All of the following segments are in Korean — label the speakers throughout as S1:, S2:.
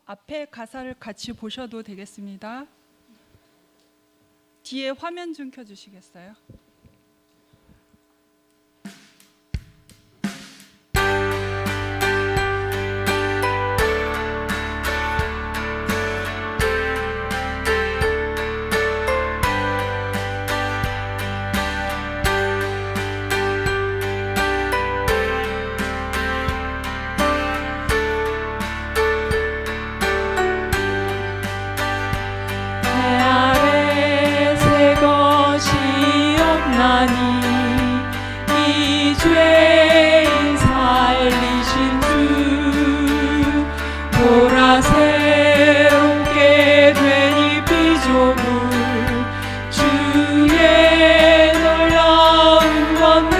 S1: 앞에 가사를 같이 보셔도 되겠습니다. 뒤에 화면 좀 켜주시겠어요?
S2: 이 죄인 살리신 주 보라 새롭게 된 이 피조물 주의 놀라운 권능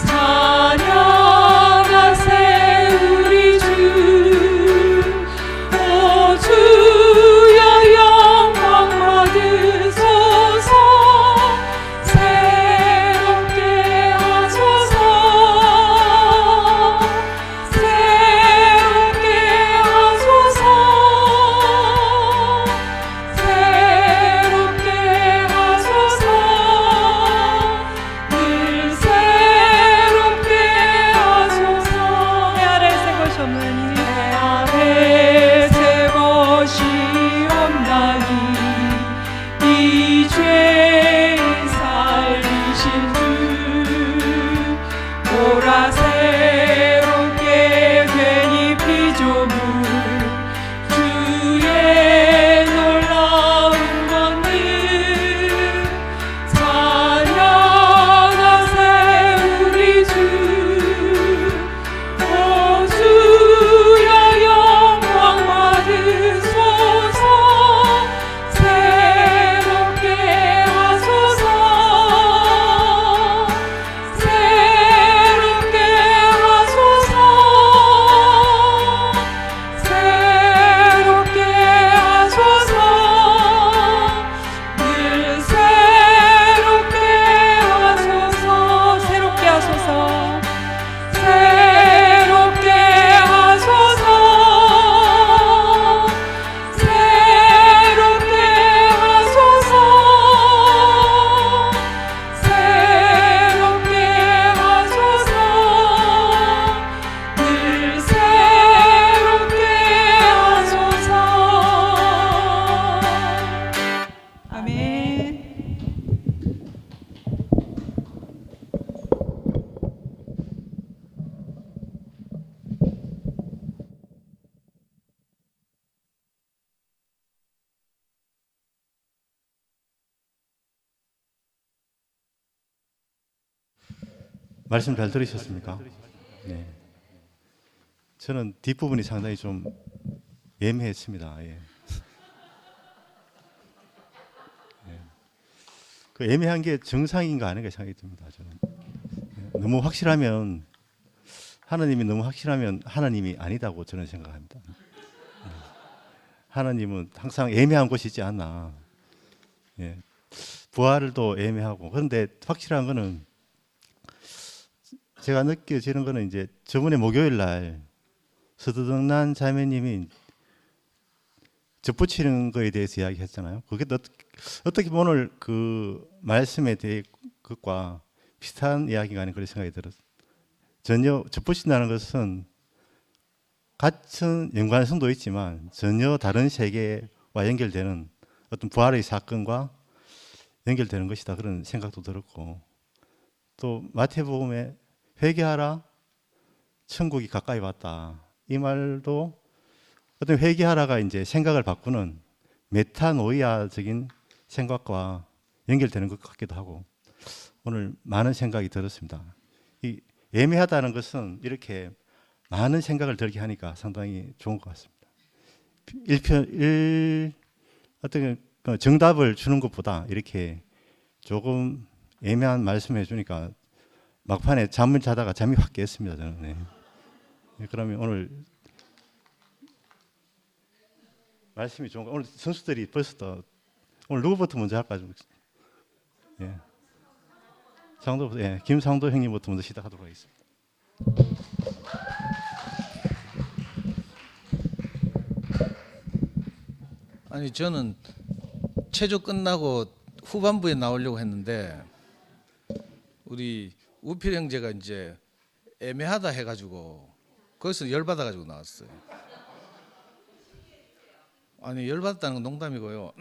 S2: 찬양하세 우리 주 오 주여 영광 받으소서 이 죄인 살리신 주 보라 새롭게 된 이 피조물 주의 놀라운 권능 찬양하세 우리 주 오 주여 영광 받으소서
S3: 말씀 잘 들으셨습니까? 네. 저는 뒷부분이 상당히 좀 애매했습니다. 예. 예. 그 애매한 게 정상인가 아닌가 생각이 듭니다. 저는 너무 확실하면 하나님이 너무 확실하면 하나님이 아니다고 저는 생각합니다. 하나님은 항상 애매한 곳이 있지 않나. 예. 부활도 애매하고 그런데 확실한 거는 제가 느껴지는 거는 이제 저번에 목요일 날 서두덕난 자매님이 접붙이는 거에 대해서 이야기했잖아요. 그게 어떻게 보면 오늘 그 말씀에 대해 것과 비슷한 이야기가 아닌 그런 생각이 들었어요. 전혀 접붙인다는 것은 같은 연관성도 있지만 전혀 다른 세계와 연결되는 어떤 부활의 사건과 연결되는 것이다 그런 생각도 들었고 또 마태복음에 회개하라 천국이 가까이 왔다 이 말도 어떤 회개하라가 이제 생각을 바꾸는 메타노이아적인 생각과 연결되는 것 같기도 하고 오늘 많은 생각이 들었습니다. 이 애매하다는 것은 이렇게 많은 생각을 들게 하니까 상당히 좋은 것 같습니다. 어떤 정답을 주는 것보다 이렇게 조금 애매한 말씀을 해주니까 막판에 잠을 자다가 잠이 확 깼습니다. 저는. 네. 그러면 오늘 말씀이 좋은 거. 오늘 선수들이 벌써 오늘 누구부터 먼저 할까? 예. 상도, 예, 김상도 형님부터 먼저 시작하도록 하겠습니다.
S4: 아니 저는 체조 끝나고 후반부에 나오려고 했는데 우리 우필 형제가 이제 애매하다 해가지고 거기서 열받아가지고 나왔어요. 아니 열받았다는 건 농담이고요.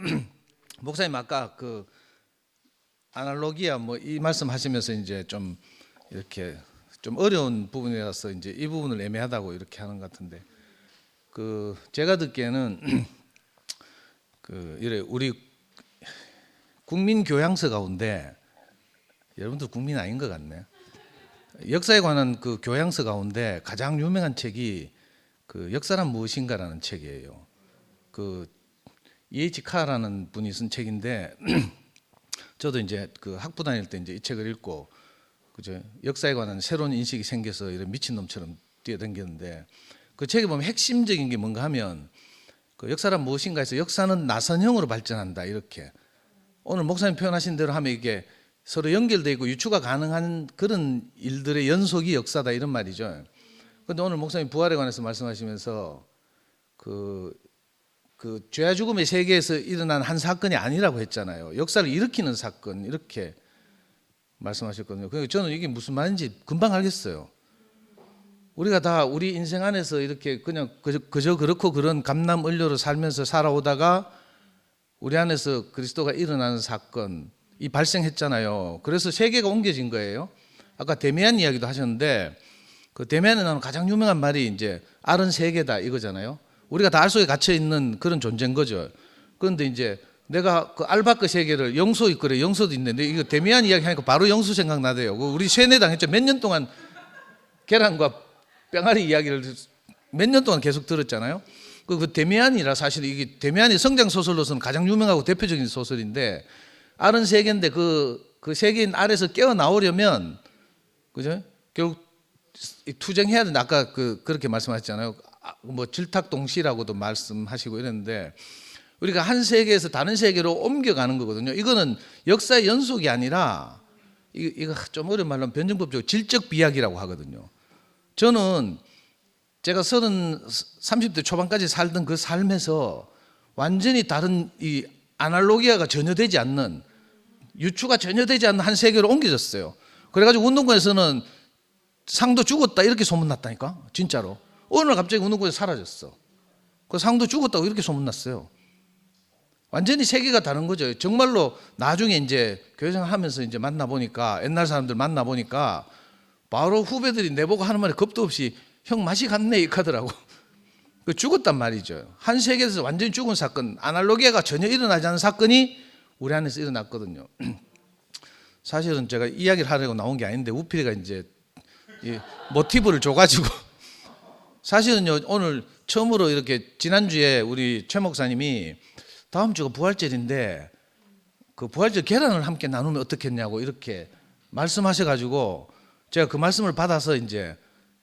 S4: 목사님 아까 그 아날로기아 뭐 이 말씀하시면서 이제 좀 이렇게 좀 어려운 부분이라서 이제 이 부분을 애매하다고 이렇게 하는 것 같은데 그 제가 듣기에는 그 이래 우리 국민 교양서 가운데 여러분들 국민 아닌 것 같네. 역사에 관한 그 교양서 가운데 가장 유명한 책이 그 역사란 무엇인가라는 책이에요. 그 E.H. 카라는 분이 쓴 책인데 저도 이제 그 학부 다닐 때 이제 이 책을 읽고 그죠 역사에 관한 새로운 인식이 생겨서 이런 미친놈처럼 뛰어댕겼는데 그 책에 보면 핵심적인 게 뭔가 하면 그 역사란 무엇인가 해서 역사는 나선형으로 발전한다 이렇게 오늘 목사님 표현하신 대로 하면 이게 서로 연결되어 있고 유추가 가능한 그런 일들의 연속이 역사다 이런 말이죠. 그런데 오늘 목사님 부활에 관해서 말씀하시면서 그 죄와 죽음의 세계에서 일어난 한 사건이 아니라고 했잖아요. 역사를 일으키는 사건 이렇게 말씀하셨거든요. 그래서 저는 이게 무슨 말인지 금방 알겠어요. 우리가 다 우리 인생 안에서 이렇게 그냥 그저 그렇고 그런 감남을료로 살면서 살아오다가 우리 안에서 그리스도가 일어나는 사건이 발생했잖아요. 그래서 세계가 옮겨진 거예요. 아까 데미안 이야기도 하셨는데 그 데미안에 나오는 가장 유명한 말이 이제 알은 세계다 이거잖아요. 우리가 다 알 속에 갇혀 있는 그런 존재인 거죠. 그런데 이제 내가 그 알 밖의 세계를 영소 있거래 영소도 있는데 이거 데미안 이야기 하니까 바로 영수 생각나대요. 우리 세뇌당 했죠. 몇 년 동안 계란과 뺑아리 이야기를 몇 년 동안 계속 들었잖아요. 그 데미안이라 사실 이게 데미안이 성장 소설로서는 가장 유명하고 대표적인 소설인데 알은 세계인데 그 세계인 알에서 깨어 나오려면 그죠? 결국 투쟁해야 된다. 아까 그렇게 말씀하셨잖아요. 뭐 질탁동시라고도 말씀하시고 이랬는데 우리가 한 세계에서 다른 세계로 옮겨가는 거거든요. 이거는 역사의 연속이 아니라 이거 좀 어려운 말로 하면 변증법적으로 질적 비약이라고 하거든요. 저는 제가 30대 초반까지 살던 그 삶에서 완전히 다른 이 아날로기아가 전혀 되지 않는 유추가 전혀 되지 않는 한 세계로 옮겨졌어요. 그래가지고 운동권에서는 상도 죽었다 이렇게 소문났다니까 진짜로. 어느 날 갑자기 운동권에서 사라졌어. 그 상도 죽었다고 이렇게 소문났어요. 완전히 세계가 다른 거죠. 정말로 나중에 이제 교회생활 하면서 이제 만나보니까 옛날 사람들 만나보니까 바로 후배들이 내보고 하는 말에 겁도 없이 형 맛이 갔네 이렇게 하더라고. 그 죽었단 말이죠. 한 세계에서 완전히 죽은 사건, 아날로기아가 전혀 일어나지 않은 사건이 우리 안에서 일어났거든요. 사실은 제가 이야기를 하려고 나온 게 아닌데 우필이가 이제 이 모티브를 줘가지고 사실은요 오늘 처음으로 이렇게 지난주에 우리 최 목사님이 다음 주가 부활절인데 그 부활절 계란을 함께 나누면 어떻겠냐고 이렇게 말씀하셔가지고 제가 그 말씀을 받아서 이제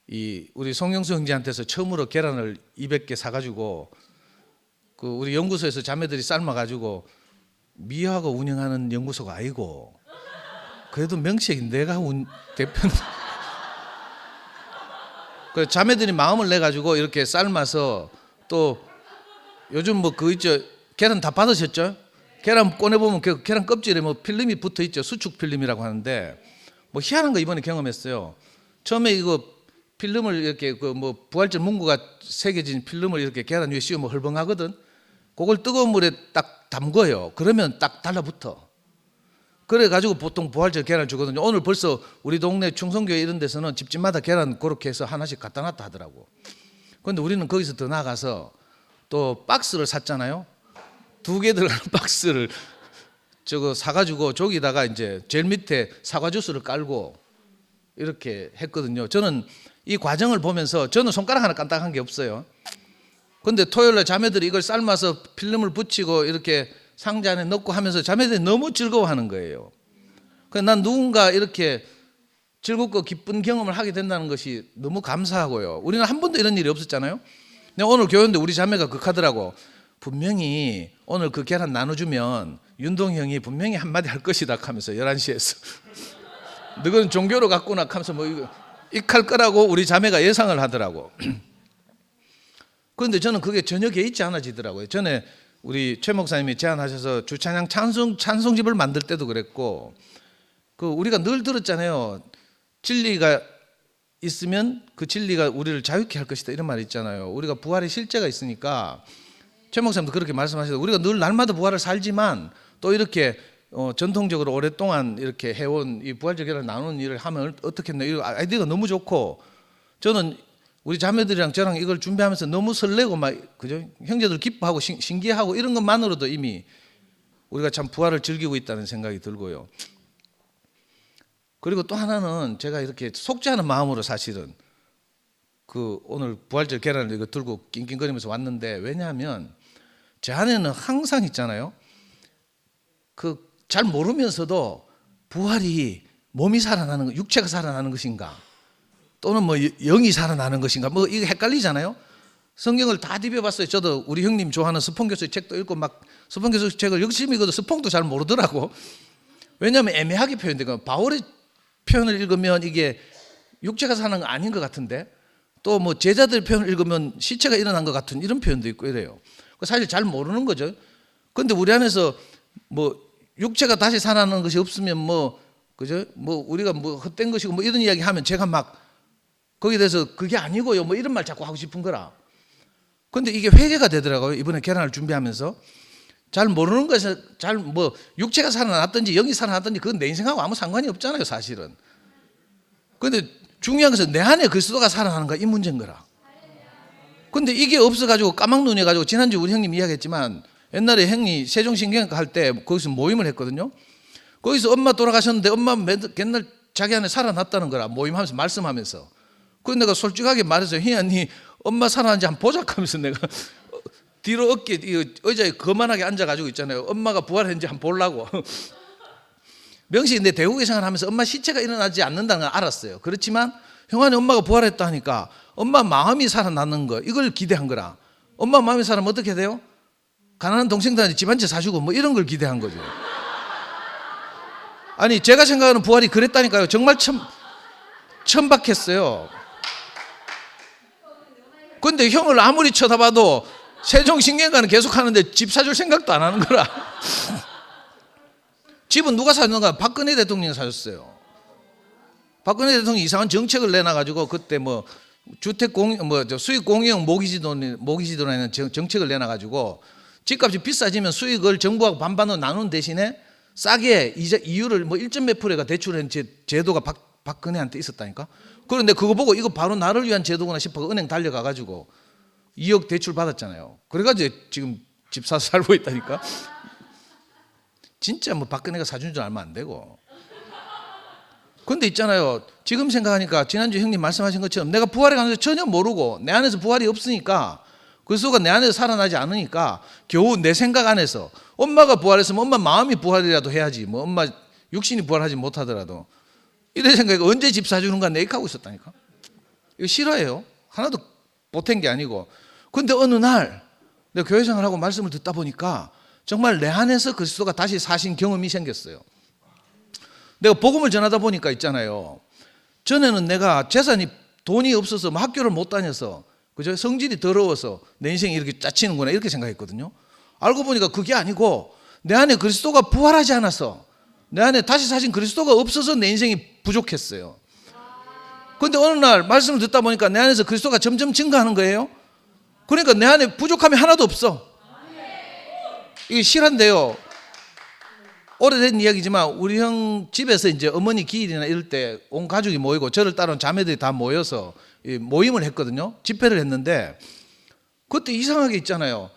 S4: 이 우리 송영수 형제한테서 처음으로 계란을 200개 사가지고 그 우리 연구소에서 자매들이 삶아가지고 미화가 운영하는 연구소가 아니고 그래도 명색이 내가 대표는 그 자매들이 마음을 내 가지고 이렇게 삶아서 또 요즘 뭐 그 있죠 계란 다 받으셨죠? 계란 꺼내 보면 그 계란 껍질에 뭐 필름이 붙어 있죠. 수축 필름이라고 하는데 뭐 희한한 거 이번에 경험했어요. 처음에 이거 필름을 이렇게 그 뭐 부활절 문구가 새겨진 필름을 이렇게 계란 위에 씌우면 헐벙하거든. 그걸 뜨거운 물에 딱 담궈요. 그러면 딱 달라붙어. 그래 가지고 보통 부활절 계란 주거든요. 오늘 벌써 우리 동네 충성교회 이런 데서는 집집마다 계란 그렇게 해서 하나씩 갖다 놨다 하더라고. 그런데 우리는 거기서 더 나가서 또 박스를 샀잖아요. 2개 들어가는 박스를 저거 사가지고 저기다가 이제 제일 밑에 사과 주스를 깔고 이렇게 했거든요. 저는 이 과정을 보면서 저는 손가락 하나 까딱한 게 없어요. 그런데 토요일날 자매들이 이걸 삶아서 필름을 붙이고 이렇게 상자 안에 넣고 하면서 자매들이 너무 즐거워하는 거예요. 그래서 난 누군가 이렇게 즐겁고 기쁜 경험을 하게 된다는 것이 너무 감사하고요. 우리는 한 번도 이런 일이 없었잖아요. 근데 오늘 교회인데 우리 자매가 극하더라고. 분명히 오늘 그 계란 나눠주면 윤동 형이 분명히 한마디 할 것이다 하면서 11시에서 너는 종교로 갔구나 하면서 뭐 이거 익할 거라고 우리 자매가 예상을 하더라고. 그런데 저는 그게 전혀 개의치 않아지더라고요. 전에 우리 최 목사님이 제안하셔서 주찬양 찬송집을 만들 때도 그랬고, 그 우리가 늘 들었잖아요. 진리가 있으면 그 진리가 우리를 자유케 할 것이다, 이런 말이 있잖아요. 우리가 부활의 실제가 있으니까 최 목사님도 그렇게 말씀하셔서 우리가 늘 날마다 부활을 살지만 또 이렇게 전통적으로 오랫동안 이렇게 해온 이 부활절 계란을 나누는 일을 하면 어떻겠나, 이 아이디어가 너무 좋고, 저는 우리 자매들이랑 저랑 이걸 준비하면서 너무 설레고 막, 그죠? 형제들 기뻐하고 신기해하고 이런 것만으로도 이미 우리가 참 부활을 즐기고 있다는 생각이 들고요. 그리고 또 하나는 제가 이렇게 속죄하는 마음으로 사실은 그 오늘 부활절 계란을 이거 들고 낑낑거리면서 왔는데, 왜냐하면 제 안에는 항상 있잖아요. 그 잘 모르면서도 부활이 몸이 살아나는 것, 육체가 살아나는 것인가, 또는 뭐 영이 살아나는 것인가, 뭐 이거 헷갈리잖아요. 성경을 다 뒤벼봤어요. 저도 우리 형님 좋아하는 스폰 교수의 책도 읽고 막 스폰 교수 책을 열심히 읽어도 스폰도 잘 모르더라고. 왜냐하면 애매하게 표현되고, 바울의 표현을 읽으면 이게 육체가 사는 거 아닌 것 같은데, 또 뭐 제자들 표현을 읽으면 시체가 일어난 것 같은 이런 표현도 있고 이래요. 사실 잘 모르는 거죠. 그런데 우리 안에서 뭐 육체가 다시 살아나는 것이 없으면 뭐, 그죠? 뭐 우리가 뭐 헛된 것이고 뭐 이런 이야기 하면 제가 막 거기에 대해서 그게 아니고요, 뭐 이런 말 자꾸 하고 싶은 거라. 그런데 이게 회개가 되더라고요. 이번에 계란을 준비하면서 잘 모르는 것에 잘 뭐 육체가 살아났든지 영이 살아났든지 그건 내 인생하고 아무 상관이 없잖아요, 사실은. 그런데 중요한 것은 내 안에 그리스도가 살아나는가, 이 문제인 거라. 근데 이게 없어가지고 까막눈해가지고, 지난주 우리 형님 이야기했지만 옛날에 형이 세종신경외과 할 때 거기서 모임을 했거든요. 거기서 엄마 돌아가셨는데 엄마 맨날 자기 안에 살아났다는 거라, 모임하면서 말씀하면서. 그래서 내가 솔직하게 말해서, 희야 니 엄마 살아난지 한번 보자 하면서 내가 뒤로 어깨 의자에 거만하게 앉아가지고 있잖아요. 엄마가 부활했는지 한번 보려고. 명식이 내 대국의 생활하면서 엄마 시체가 일어나지 않는다는 걸 알았어요. 그렇지만 형아니 엄마가 부활했다 하니까 엄마 마음이 살아나는 거, 이걸 기대한 거라. 엄마 마음이 살아나면 어떻게 돼요? 가난한 동생들한테 집 한 채 사주고 뭐 이런 걸 기대한 거죠. 아니 제가 생각하는 부활이 그랬다니까요. 정말 천박했어요. 근데 형을 아무리 쳐다봐도 세종신경외과는 계속 하는데 집 사줄 생각도 안 하는 거라. 집은 누가 사줬는가? 박근혜 대통령이 사줬어요. 박근혜 대통령이 이상한 정책을 내놔가지고 그때 뭐 주택 수익 공영 모기지도라는 정책을 내놔가지고 집값이 비싸지면 수익을 정부하고 반반으로 나누는 대신에 싸게 이율을 뭐 1점 몇 프로가 대출한 제도가 박근혜한테 있었다니까. 그런데 그거 보고 이거 바로 나를 위한 제도구나 싶어 은행 달려가가지고 2억 대출 받았잖아요. 그래가지고 지금 집 사서 살고 있다니까. 진짜 뭐 박근혜가 사준 줄 알면 안 되고. 근데 있잖아요, 지금 생각하니까 지난주 형님 말씀하신 것처럼 내가 부활에 관해서 전혀 모르고 내 안에서 부활이 없으니까, 그리스도가 내 안에서 살아나지 않으니까 겨우 내 생각 안에서 엄마가 부활했으면 엄마 마음이 부활이라도 해야지, 뭐 엄마 육신이 부활하지 못하더라도, 이런 생각에 언제 집 사주는가 내익하고 있었다니까. 이거 싫어해요. 하나도 보탠 게 아니고. 근데 어느 날 내가 교회 생활하고 말씀을 듣다 보니까 정말 내 안에서 그리스도가 다시 사신 경험이 생겼어요. 내가 복음을 전하다 보니까 있잖아요, 전에는 내가 재산이 돈이 없어서 학교를 못 다녀서, 그죠? 성질이 더러워서 내 인생이 이렇게 짜치는구나 이렇게 생각했거든요. 알고 보니까 그게 아니고 내 안에 그리스도가 부활하지 않아서, 내 안에 다시 사신 그리스도가 없어서 내 인생이 부족했어요. 그런데 어느 날 말씀을 듣다 보니까 내 안에서 그리스도가 점점 증가하는 거예요. 그러니까 내 안에 부족함이 하나도 없어. 이게 실한데요, 오래된 이야기지만 우리 형 집에서 이제 어머니 기일이나 이럴 때 온 가족이 모이고 저를 따라온 자매들이 다 모여서 모임을 했거든요. 집회를 했는데 그때 이상하게 있잖아요,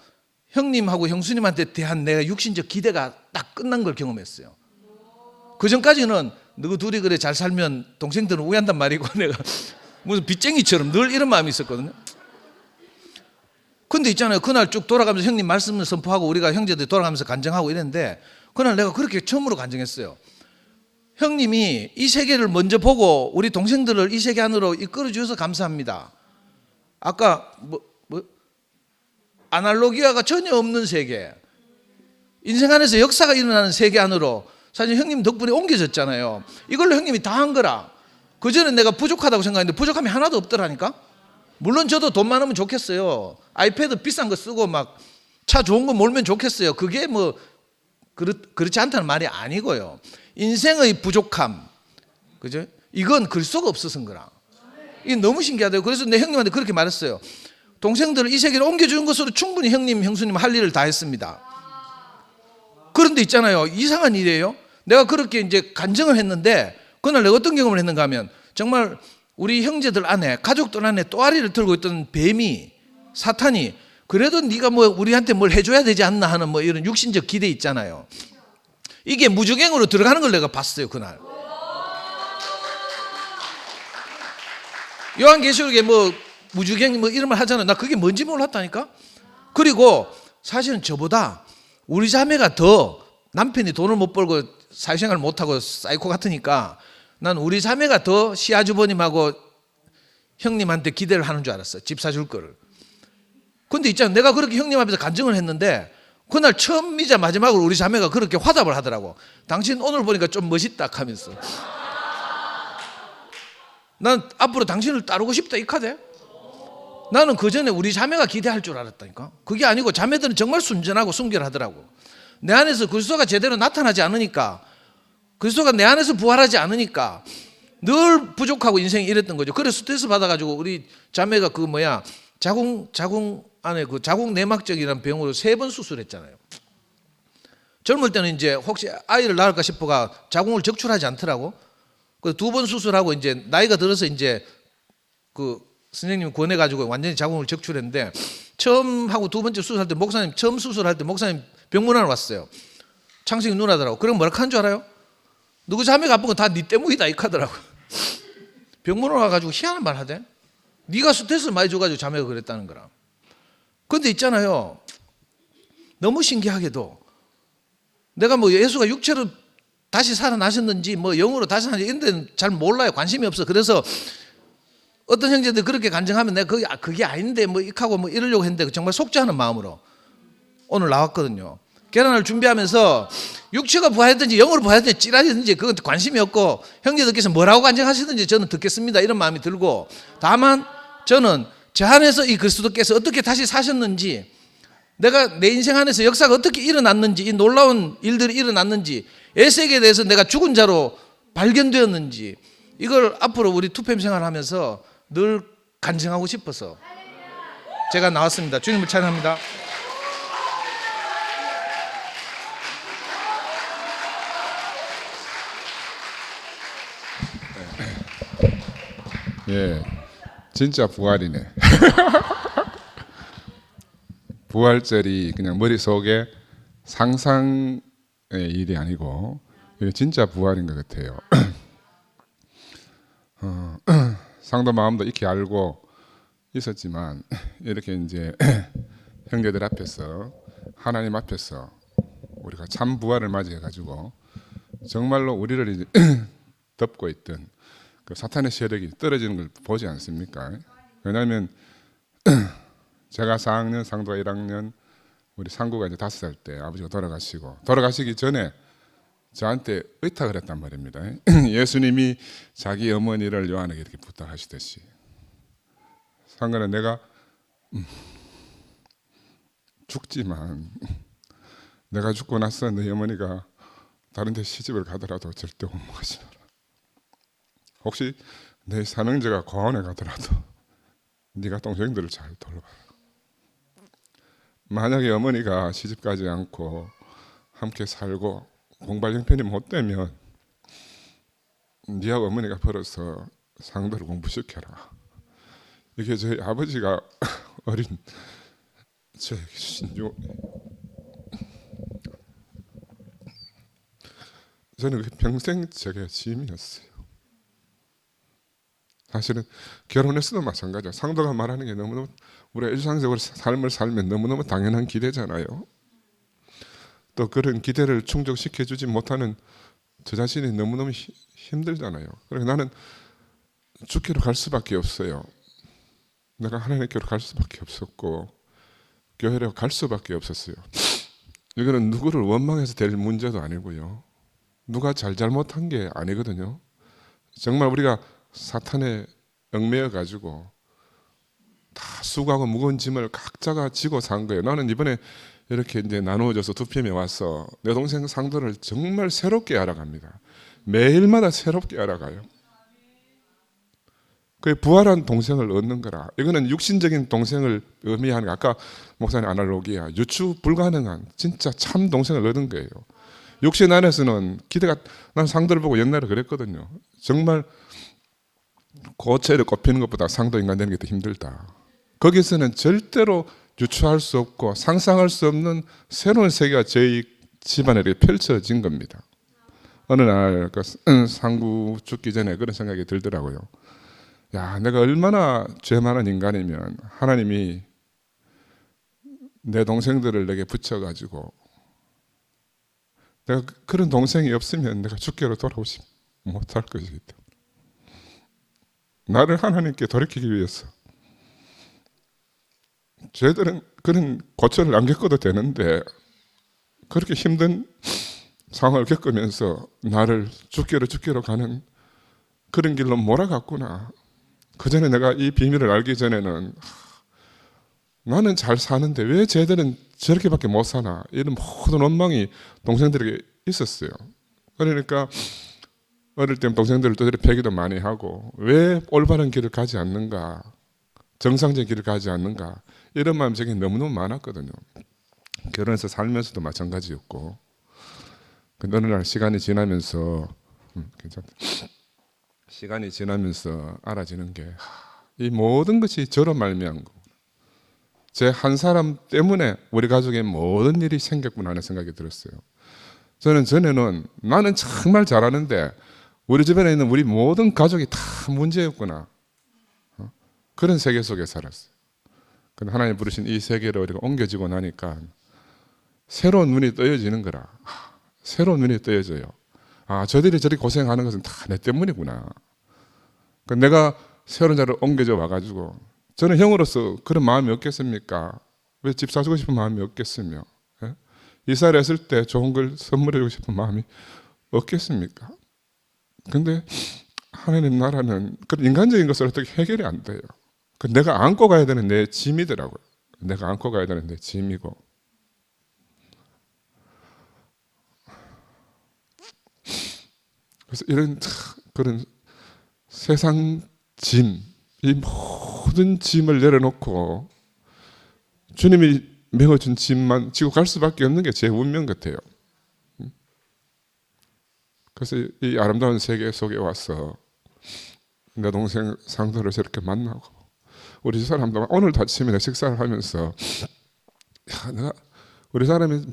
S4: 형님하고 형수님한테 대한 내가 육신적 기대가 딱 끝난 걸 경험했어요. 그 전까지는 너희 둘이 그래 잘 살면 동생들은 우애한단 말이고 내가 무슨 빚쟁이처럼 늘 이런 마음이 있었거든요. 근데 있잖아요, 그날 쭉 돌아가면서 형님 말씀을 선포하고 우리가 형제들이 돌아가면서 간증하고 이랬는데, 그날 내가 그렇게 처음으로 간증했어요. 형님이 이 세계를 먼저 보고 우리 동생들을 이 세계 안으로 이끌어 주셔서 감사합니다. 아까 아날로기아가 전혀 없는 세계, 인생 안에서 역사가 일어나는 세계 안으로 사실 형님 덕분에 옮겨졌잖아요. 이걸로 형님이 다 한 거라. 그전에 내가 부족하다고 생각했는데 부족함이 하나도 없더라니까. 물론 저도 돈 많으면 좋겠어요. 아이패드 비싼 거 쓰고 막 차 좋은 거 몰면 좋겠어요. 그게 뭐 그렇지 않다는 말이 아니고요. 인생의 부족함, 그죠? 이건 글 수가 없어서인 거라. 이게 너무 신기하대요. 그래서 내 형님한테 그렇게 말했어요. 동생들을 이 세계로 옮겨주는 것으로 충분히 형님, 형수님 할 일을 다 했습니다. 그런데 있잖아요. 이상한 일이에요. 내가 그렇게 이제 간증을 했는데 그날 내가 어떤 경험을 했는가 하면 정말 우리 형제들 안에, 가족들 안에 또아리를 들고 있던 뱀이, 사탄이 그래도 네가 뭐 우리한테 뭘 해줘야 되지 않나 하는 뭐 이런 육신적 기대 있잖아요. 이게 무주갱으로 들어가는 걸 내가 봤어요, 그날. 요한계시록에 뭐 무주갱 뭐 이런 말 하잖아요. 나 그게 뭔지 몰랐다니까. 그리고 사실은 저보다 우리 자매가 더 남편이 돈을 못 벌고 사회생활 못 하고 사이코 같으니까 난 우리 자매가 더 시아주버님하고 형님한테 기대를 하는 줄 알았어. 집 사줄 거를. 근데 있잖아, 내가 그렇게 형님 앞에서 간증을 했는데 그날 처음이자 마지막으로 우리 자매가 그렇게 화답을 하더라고. 당신 오늘 보니까 좀 멋있다 하면서. 난 앞으로 당신을 따르고 싶다 이 카드. 나는 그 전에 우리 자매가 기대할 줄 알았다니까. 그게 아니고 자매들은 정말 순전하고 순결하더라고. 내 안에서 그리스도가 제대로 나타나지 않으니까, 그리스도가 내 안에서 부활하지 않으니까 늘 부족하고 인생이 이랬던 거죠. 그래서 스트레스 받아가지고 우리 자매가 그 뭐야 자궁 안에 그 자궁 내막적이라는 병으로 3번 수술했잖아요. 젊을 때는 이제 혹시 아이를 낳을까 싶어가 자궁을 적출하지 않더라고. 그 2번 수술하고 이제 나이가 들어서 이제 그 선생님이 권해가지고 완전히 자궁을 적출했는데 처음 하고 2번째 수술할 때 목사님, 처음 수술할 때 목사님 병문안을 왔어요. 창식이 누나더라고. 그럼 뭐라 하는 줄 알아요? 누구 자매가 아픈 건 다 네 때문이다 이 하더라고. 병문안 와가지고 희한한 말 하대. 네가 스트레스를 많이 줘가지고 자매가 그랬다는 거라. 그런데 있잖아요, 너무 신기하게도 내가 뭐 예수가 육체로 다시 살아나셨는지 뭐 영으로 다시 살아나셨는지 이런 데는 잘 몰라요. 관심이 없어. 그래서 어떤 형제들 그렇게 간증하면 내가 그게 아닌데 뭐 익하고 뭐 이러려고 했는데 정말 속죄하는 마음으로 오늘 나왔거든요. 계란을 준비하면서 육체가 부활했든지 영으로 부활했든지 찌라지든지 그건 관심이 없고 형제들께서 뭐라고 간증하시든지 저는 듣겠습니다 이런 마음이 들고, 다만 저는 제 안에서 이 그리스도께서 어떻게 다시 사셨는지, 내가 내 인생 안에서 역사가 어떻게 일어났는지, 이 놀라운 일들이 일어났는지, 에세기에 대해서 내가 죽은 자로 발견되었는지, 이걸 앞으로 우리 투팸 생활하면서 늘 간증하고 싶어서 제가 나왔습니다. 주님을 찬양합니다.
S5: 예, 진짜 부활이네. 부활절이 그냥 머릿속에 상상의 일이 아니고 이게 진짜 부활인 것 같아요. 상도 마음도 익히 알고 있었지만 이렇게 이제 형제들 앞에서, 하나님 앞에서 우리가 참 부활을 맞이해 가지고 정말로 우리를 이제 덮고 있던 그 사탄의 세력이 떨어지는 걸 보지 않습니까? 왜냐하면 제가 4학년, 상도가 1학년, 우리 상구가 이제 5살 때 아버지가 돌아가시기 전에 저한테 의탁을 했단 말입니다. 예수님이 자기 어머니를 요한에게 이렇게 부탁하시듯이. 상구는 내가 죽지만 내가 죽고 나서 네 어머니가 다른 데 시집을 가더라도 절대 옮겨가지 마라. 혹시 내 삼형제가 고아원에 가더라도 네가 동생들을 잘 돌봐라. 만약에 어머니가 시집 가지 않고 함께 살고 공부할 형편이 못 되면 네하고 어머니가 벌어서 상도를 공부시켜라. 이게 저희 아버지가 어린 저에게 주신 저는 평생 제게 짐이었어요. 사실은 결혼했어도 마찬가지야. 상도가 말하는 게 너무너무 우리가 일상적으로 삶을 살면 너무너무 당연한 기대잖아요. 또 그런 기대를 충족시켜주지 못하는 저 자신이 너무너무 힘들잖아요. 그래서 나는 주께로 갈 수밖에 없어요. 내가 하나님께로 갈 수밖에 없었고 교회로 갈 수밖에 없었어요. 이거는 누구를 원망해서 될 문제도 아니고요. 누가 잘못한 게 아니거든요. 정말 우리가 사탄에 얽매여 가지고 다 수고하고 무거운 짐을 각자가 지고 산 거예요. 나는 이번에 이렇게 이제 나누어져서 두 편에 와서 내 동생 상도를 정말 새롭게 알아갑니다. 매일마다 새롭게 알아가요. 그 부활한 동생을 얻는 거라. 이거는 육신적인 동생을 의미하는 거. 아까 목사님 아날로기야. 유추 불가능한 진짜 참 동생을 얻은 거예요. 육신 안에서는 기대가, 난 상도를 보고 옛날에 그랬거든요. 정말 고체를 꼽히는 것보다 상도 인간 되는 게 더 힘들다. 거기서는 절대로 유추할 수 없고 상상할 수 없는 새로운 세계가 저희 집안에 펼쳐진 겁니다. 어느 날 상구 죽기 전에 그런 생각이 들더라고요. 야, 내가 얼마나 죄 많은 인간이면 하나님이 내 동생들을 내게 붙여가지고 내가 그런 동생이 없으면 내가 주께로 돌아오지 못할 것이다. 나를 하나님께 돌이키기 위해서 죄들은 그런 고초를 안 겪어도 되는데 그렇게 힘든 상황을 겪으면서 나를 주께로 가는 그런 길로 몰아갔구나. 그 전에 내가 이 비밀을 알기 전에는 나는 잘 사는데 왜 쟤들은 저렇게밖에 못 사나, 이런 모든 원망이 동생들에게 있었어요. 그러니까 어릴 때 동생들을 또 배기도 많이 하고 왜 올바른 길을 가지 않는가, 정상적인 길을 가지 않는가, 이런 마음이 제게 너무너무 많았거든요. 결혼해서 살면서도 마찬가지였고. 근데 어느 날 시간이 지나면서 괜찮다. 시간이 지나면서 알아지는 게 이 모든 것이 저로 말미암은 거구나. 제 한 사람 때문에 우리 가족에 모든 일이 생겼구나 하는 생각이 들었어요. 저는 전에는 나는 정말 잘하는데 우리 주변에 있는 우리 모든 가족이 다 문제였구나. 그런 세계 속에 살았어요. 근데 하나님 부르신 이 세계로 우리가 옮겨지고 나니까 새로운 눈이 떠여지는 거라. 새로운 눈이 떠여져요. 아, 저들이 저리 고생하는 것은 다 내 때문이구나. 그러니까 내가 새로운 자를 옮겨져 와가지고 저는 형으로서 그런 마음이 없겠습니까? 왜 집 사주고 싶은 마음이 없겠으며, 예? 이사를 했을 때 좋은 걸 선물해주고 싶은 마음이 없겠습니까? 근데 하나님 나라는 그런 인간적인 것을 어떻게 해결이 안 돼요. 내가 안고 가야 되는 내 짐이더라고요. 내가 안고 가야 되는 내 짐이고. 그래서 이런 그런 세상 짐, 이 모든 짐을 내려놓고 주님이 메워준 짐만 지고 갈 수밖에 없는 게 제 운명 같아요. 그래서 이 아름다운 세계 속에 와서 내 동생 상도를 저렇게 만나고 우리 집 사람도 오늘도 아침에 식사를 하면서 야, 내가 우리 사람이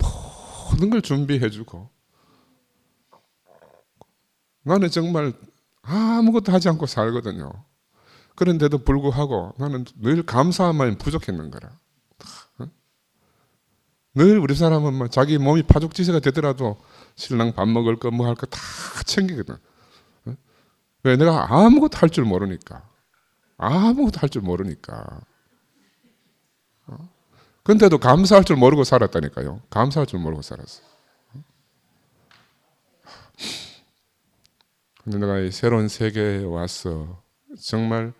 S5: 모든 걸 준비해주고 나는 정말 아무것도 하지 않고 살거든요. 그런데도 불구하고 나는 늘 감사함만 부족했는 거라. 늘 우리 사람은 뭐 자기 몸이 파죽지세가 되더라도 신랑 밥 먹을 거 뭐 할 거 다 챙기거든. 왜? 내가 아무것도 할 줄 모르니까. 아무것도 할 줄 모르니까. 근데도 감사할 줄 모르고 살았다니까요. 감사할 줄 모르고 살았어. 근데 내가 이 새로운 세계에 와서 정말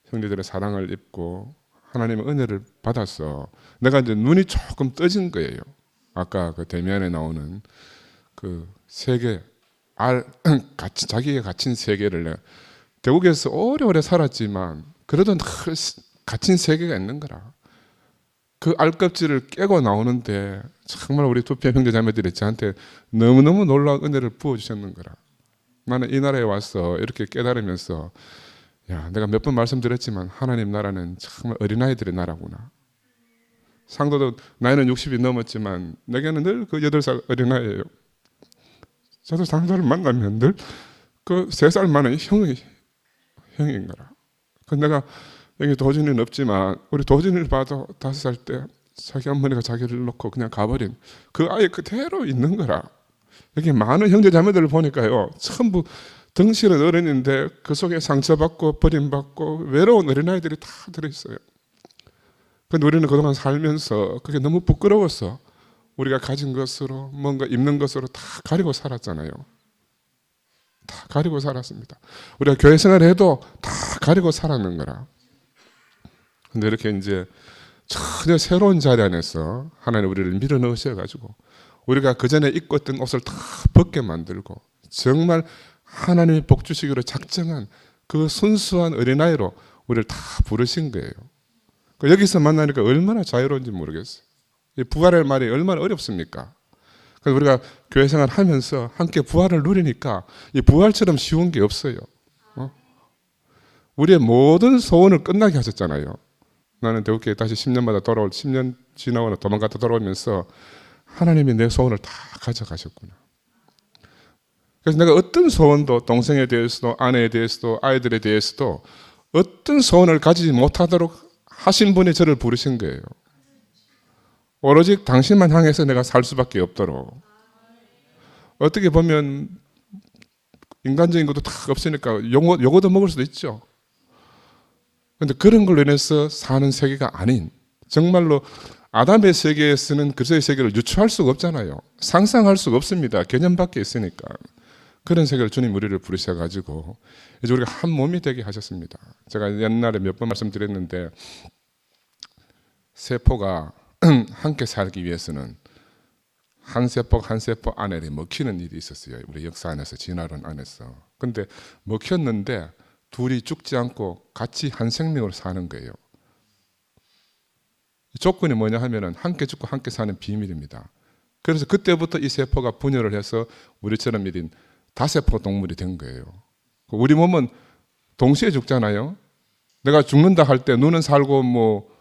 S5: 형제들의 사랑을 입고 하나님의 은혜를 받아서 내가 이제 눈이 조금 떠진 거예요. 아까 그 대면에 나오는 그 세계, 자기가 갇힌 세계를 내가 대국에서 오래오래 살았지만 그래도 늘 갇힌 세계가 있는 거라. 그 알껍질을 깨고 나오는데 정말 우리 두피 형제 자매들이 저한테 너무너무 놀라운 은혜를 부어주셨는 거라. 나는 이 나라에 와서 이렇게 깨달으면서 야, 내가 몇 번 말씀드렸지만 하나님 나라는 정말 어린아이들의 나라구나. 상도도 나이는 60이 넘었지만 내게는 늘 그 8살 어린아이예요. 저도 상도를 만나면 늘 그 3살 많은 형인 거라. 그 내가 여기 도진이는 없지만 우리 도진이를 봐도 5살 때 자기 어머니가 자기를 놓고 그냥 가버린 그 아이 그대로 있는 거라. 여기 많은 형제 자매들을 보니까요, 전부 덩실은 어른인데 그 속에 상처받고 버림받고 외로운 어린아이들이 다 들어있어요. 근데 우리는 그동안 살면서 그게 너무 부끄러워서 우리가 가진 것으로 뭔가 입는 것으로 다 가리고 살았잖아요. 다 가리고 살았습니다. 우리가 교회 생활을 해도 다 가리고 살았는 거라. 근데 이렇게 이제 전혀 새로운 자리 안에서 하나님 우리를 밀어 넣으셔가지고 우리가 그 전에 입고 있던 옷을 다 벗게 만들고 정말 하나님이 복 주시기로 작정한 그 순수한 어린아이로 우리를 다 부르신 거예요. 여기서 만나니까 얼마나 자유로운지 모르겠어요. 이 부활의 말이 얼마나 어렵습니까? 그래서 우리가 교회 생활 하면서 함께 부활을 누리니까 이 부활처럼 쉬운 게 없어요. 우리의 모든 소원을 끝나게 하셨잖아요. 나는 대구교회 다시 10년마다 10년 지나고 도망갔다 돌아오면서 하나님이 내 소원을 다 가져가셨구나. 그래서 내가 어떤 소원도 동생에 대해서도 아내에 대해서도 아이들에 대해서도 어떤 소원을 가지지 못하도록 하신 분이 저를 부르신 거예요. 오로지 당신만 향해서 내가 살 수밖에 없도록. 어떻게 보면 인간적인 것도 다 없으니까 요거도 먹을 수도 있죠. 그런데 그런 걸로 인해서 사는 세계가 아닌 정말로 아담의 세계에서는 그리스도의 세계를 유추할 수가 없잖아요. 상상할 수가 없습니다. 개념 밖에 있으니까. 그런 세계를 주님 우리를 부르셔가지고 이제 우리가 한 몸이 되게 하셨습니다. 제가 옛날에 몇 번 말씀드렸는데 세포가 함께 살기 위해서는 한 세포 한 세포 안에 먹히는 일이 있었어요. 우리 역사 안에서 진화론 안에서. 근데 먹혔는데 둘이 죽지 않고 같이 한 생명으로 사는 거예요. 조건이 뭐냐 하면은 함께 죽고 함께 사는 비밀입니다. 그래서 그때부터 이 세포가 분열을 해서 우리처럼 이런 다세포 동물이 된 거예요. 우리 몸은 동시에 죽잖아요. 내가 죽는다 할 때 눈은 살고 뭐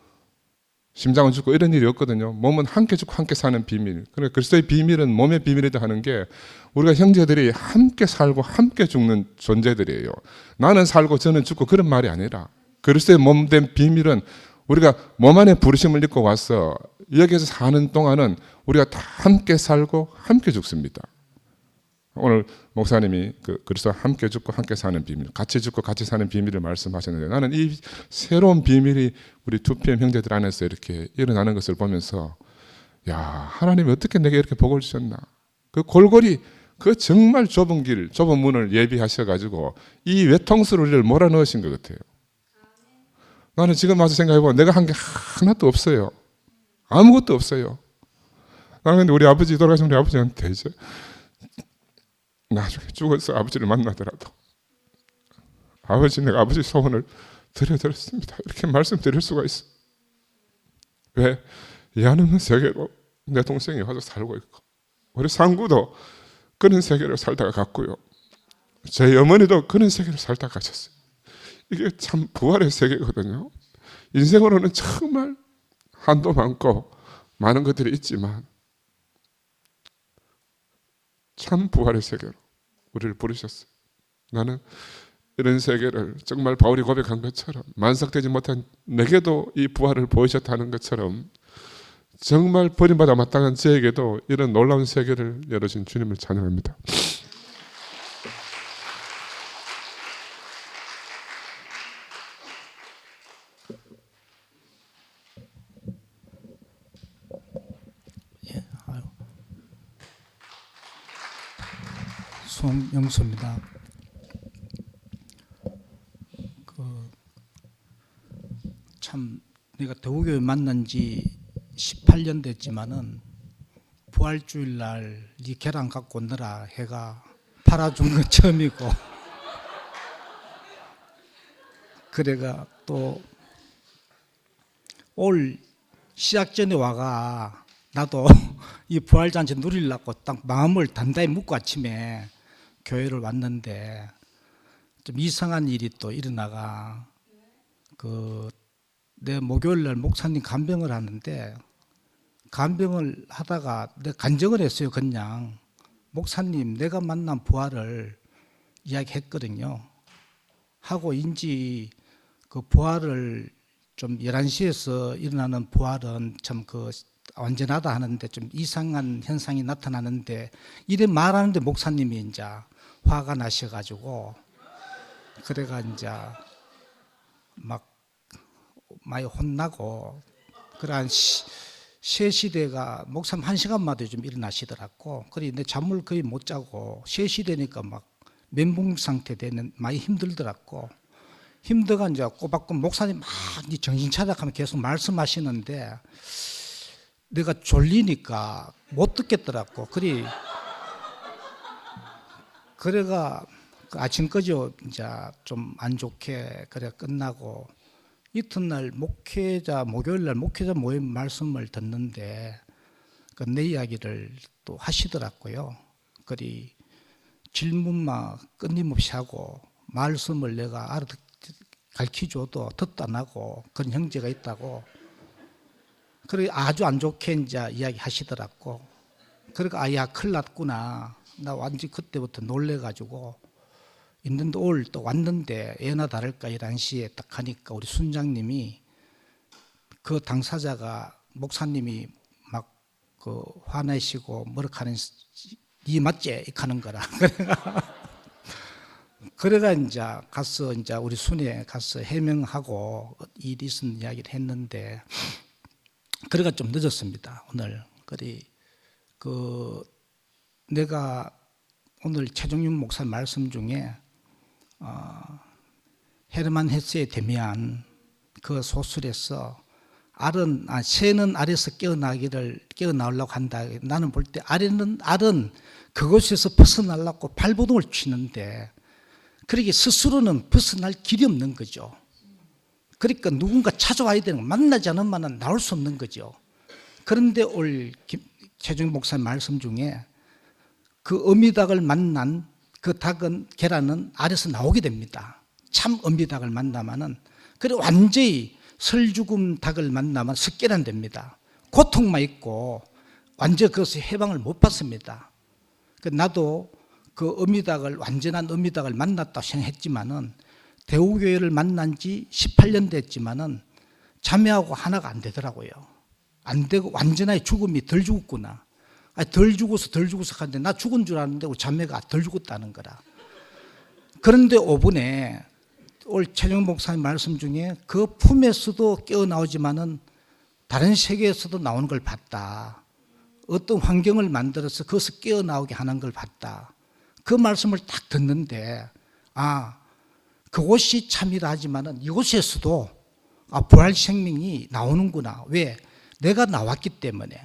S5: 심장은 죽고 이런 일이 없거든요. 몸은 함께 죽고 함께 사는 비밀. 그러니까 그리스도의 비밀은 몸의 비밀이다 하는 게 우리가 형제들이 함께 살고 함께 죽는 존재들이에요. 나는 살고 저는 죽고 그런 말이 아니라 그리스도의 몸 된 비밀은 우리가 몸 안에 부르심을 입고 와서 여기에서 사는 동안은 우리가 다 함께 살고 함께 죽습니다. 오늘 목사님이 그리스도와 함께 죽고 함께 사는 비밀, 같이 죽고 같이 사는 비밀을 말씀하셨는데 나는 이 새로운 비밀이 우리 2PM 형제들 안에서 이렇게 일어나는 것을 보면서 야, 하나님이 어떻게 내게 이렇게 복을 주셨나. 그 골고리 그 정말 좁은 길, 좁은 문을 예비하셔가지고 이 외통수를 우리를 몰아넣으신 것 같아요. 나는 지금 와서 생각해보면 내가 한 게 하나도 없어요. 아무것도 없어요. 나는 근데 우리 아버지 돌아가신 우리 아버지한테 이제 나중에 죽어서 아버지를 만나더라도 아버지 내가 아버지 소원을 드려드렸습니다. 이렇게 말씀드릴 수가 있어. 왜? 이 한없는 세계로 내 동생이 와서 살고 있고 우리 상구도 그런 세계를 살다가 갔고요. 제 어머니도 그런 세계를 살다가 가셨어요. 이게 참 부활의 세계거든요. 인생으로는 정말 한도 많고 많은 것들이 있지만 참 부활의 세계로 우리를 부르셨어요. 나는 이런 세계를 정말 바울이 고백한 것처럼 만삭되지 못한 내게도 이 부활을 보이셨다는 것처럼 정말 버림받아 마땅한 저에게도 이런 놀라운 세계를 열어준 주님을 찬양합니다.
S6: 송영수입니다. 참 내가 대구교회 만난 지 18년 됐지만은 부활주일날 네 계란 갖고 오느라 해가 팔아준 건 처음이고 그래가 또 올 시작 전에 와가 나도 이 부활잔치 누리려고 딱 마음을 단단히 묶고 아침에 교회를 왔는데 좀 이상한 일이 또 일어나가 내 목요일 날 목사님 간병을 하는데 간병을 하다가 내가 간증을 했어요. 그냥 목사님 내가 만난 부활을 이야기했거든요. 하고 인지 그 부활을 좀 11시에서 일어나는 부활은 참 완전하다 하는데 좀 이상한 현상이 나타나는데 이래 말하는데 목사님이 이제 화가 나셔가지고 그래가 이제 막 많이 혼나고 그러한 새 시대가 목사님 1시간마다 좀 일어나시더라고. 그래 내 잠을 거의 못 자고 새 시대니까 막 멘붕 상태 되는 많이 힘들더라고. 힘들가 이제 꼬박꼬박 목사님 막 이제 정신 차려가면 계속 말씀하시는데 내가 졸리니까 못 듣겠더라고. 그래가 그 아침까지 이제 좀 안 좋게 그래 끝나고 이튿날 목요일 날 목회자 모임 말씀을 듣는데 그 내 이야기를 또 하시더라고요. 그리 질문만 끊임없이 하고 말씀을 내가 가르쳐줘도 듣도 안 하고 그런 형제가 있다고. 그래 아주 안 좋게 이제 이야기 하시더라고. 그러니까 아야 큰일 났구나. 나 완전 그때부터 놀래가지고 있는데 오늘 또 왔는데 예나 다를까 11시에 딱 가니까 우리 순장님이 그 당사자가 목사님이 막 그 화내시고 뭐라 하는 이 맞지? 이렇게 하는 거라. 그래가 이제 가서 이제 우리 순에 가서 해명하고 일이 있은 이야기를 했는데 그래가 좀 늦었습니다. 오늘. 그리 내가 오늘 최종윤 목사 말씀 중에 헤르만 헤세에 대미한 그 소설에서 새는 알에서 깨어나오려고 한다. 나는 볼 때 알은 그곳에서 벗어나려고 발버둥을 치는데 그러게 스스로는 벗어날 길이 없는 거죠. 그러니까 누군가 찾아와야 되는 거, 만나지 않으면 나올 수 없는 거죠. 그런데 오늘 최종 목사님 말씀 중에 그 어미닭을 만난 그 계란은 알에서 나오게 됩니다. 참 어미닭을 만나면은 그래 완전히 설죽음 닭을 만나면 석계란 됩니다. 고통만 있고 완전 그것을 해방을 못 받습니다. 나도 그 완전한 어미닭을 만났다고 생각했지만은 대우교회를 만난 지 18년 됐지만은 자매하고 하나가 안 되더라고요. 안 되고 완전하게 죽음이 덜 죽었구나. 덜 죽어서 하는데 나 죽은 줄 알았는데 우리 자매가 덜 죽었다는 거라. 그런데 5분에 올 최종 목사님 말씀 중에 그 품에서도 깨어나오지만은 다른 세계에서도 나오는 걸 봤다. 어떤 환경을 만들어서 그것을 깨어나오게 하는 걸 봤다. 그 말씀을 딱 듣는데 그곳이 참이라 하지만은 이곳에서도 부활 생명이 나오는구나. 왜? 내가 나왔기 때문에.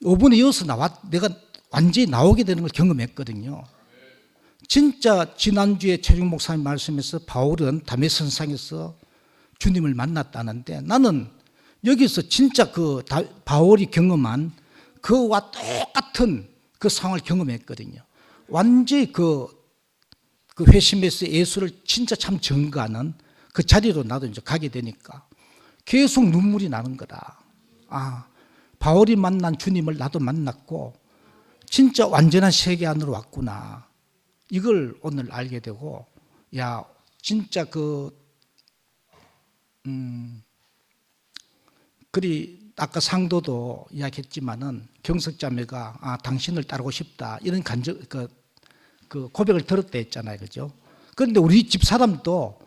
S6: 5분에 이어서 내가 완전히 나오게 되는 걸 경험했거든요. 진짜 지난주에 최종 목사님 말씀에서 바울은 다메섹성에서 주님을 만났다는데 나는 여기서 진짜 바울이 경험한 그와 똑같은 그 상황을 경험했거든요. 완전히 그 회심에서 예수를 진짜 참 증거하는 그 자리로 나도 이제 가게 되니까 계속 눈물이 나는 거다. 바울이 만난 주님을 나도 만났고 진짜 완전한 세계 안으로 왔구나. 이걸 오늘 알게 되고 진짜 아까 상도도 이야기했지만은 경석자매가 당신을 따르고 싶다 이런 그 고백을 들었다 했잖아요, 그죠? 그런데 우리 집 사람도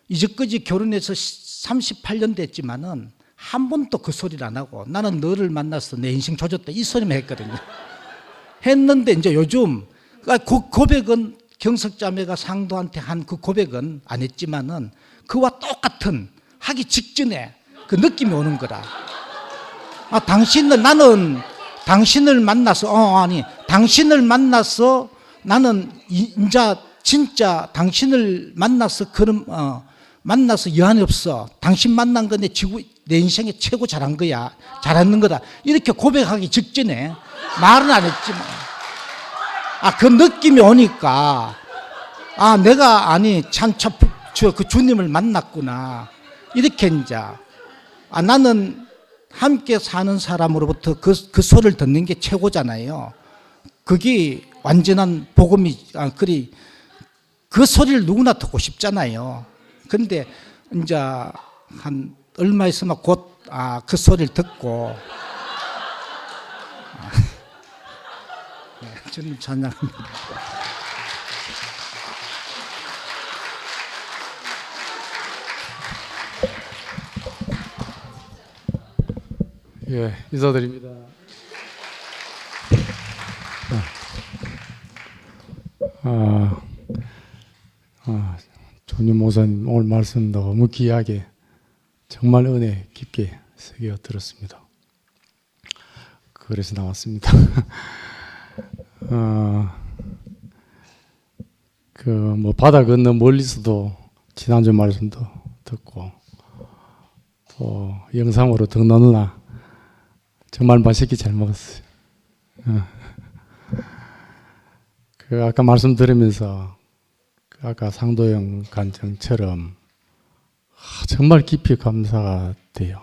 S6: 이제까지 결혼해서 38년 됐지만은 한 번도 그 소리를 안 하고 나는 너를 만나서 내 인생 조졌다 이 소리만 했거든요. 했는데 이제 요즘 그 고백은 경석자매가 상도한테 한 그 고백은 안 했지만은 그와 똑같은 하기 직전에 그 느낌이 오는 거라. 나는 당신을 만나서 당신을 만나서 나는 이제 진짜 당신을 만나서 만나서 여한이 없어. 당신 만난 건 내 인생에 최고 잘한 거야. 잘하는 거다. 이렇게 고백하기 직전에 말은 안 했지만 그 느낌이 오니까 내가 그 주님을 만났구나. 이렇게 이제 나는 함께 사는 사람으로부터 그 소리를 듣는 게 최고잖아요. 그게 완전한 복음이 그 소리를 누구나 듣고 싶잖아요. 그런데 이제 한 얼마 있으면 곧 그 소리를 듣고 주님 찬양합니다.
S7: 예, 인사드립니다. 손유 목사님 오늘 말씀 너무 귀하게 정말 은혜 깊게 새겨 들었습니다. 그래서 나왔습니다. 그 뭐 바다 건너 멀리서도 지난주 말씀도 듣고 또 영상으로 듣는구나. 정말 맛있게 잘 먹었어요. 그 아까 말씀 들으면서 그 아까 상도형 간증처럼 정말 깊이 감사가 돼요.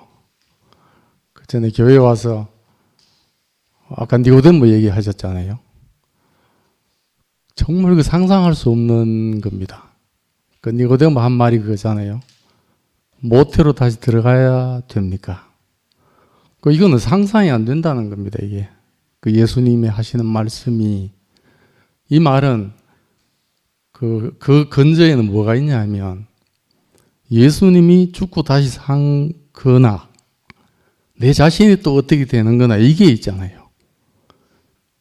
S7: 그 전에 교회 와서 아까 니고데모 얘기하셨잖아요. 정말 그 상상할 수 없는 겁니다. 그 니고데모 한 말이 그거잖아요. 모태로 다시 들어가야 됩니까? 그 이거는 상상이 안 된다는 겁니다. 이게 그 예수님이 하시는 말씀이 이 말은 그 근저에는 뭐가 있냐면 예수님이 죽고 다시 산거나 내 자신이 또 어떻게 되는 거나 이게 있잖아요.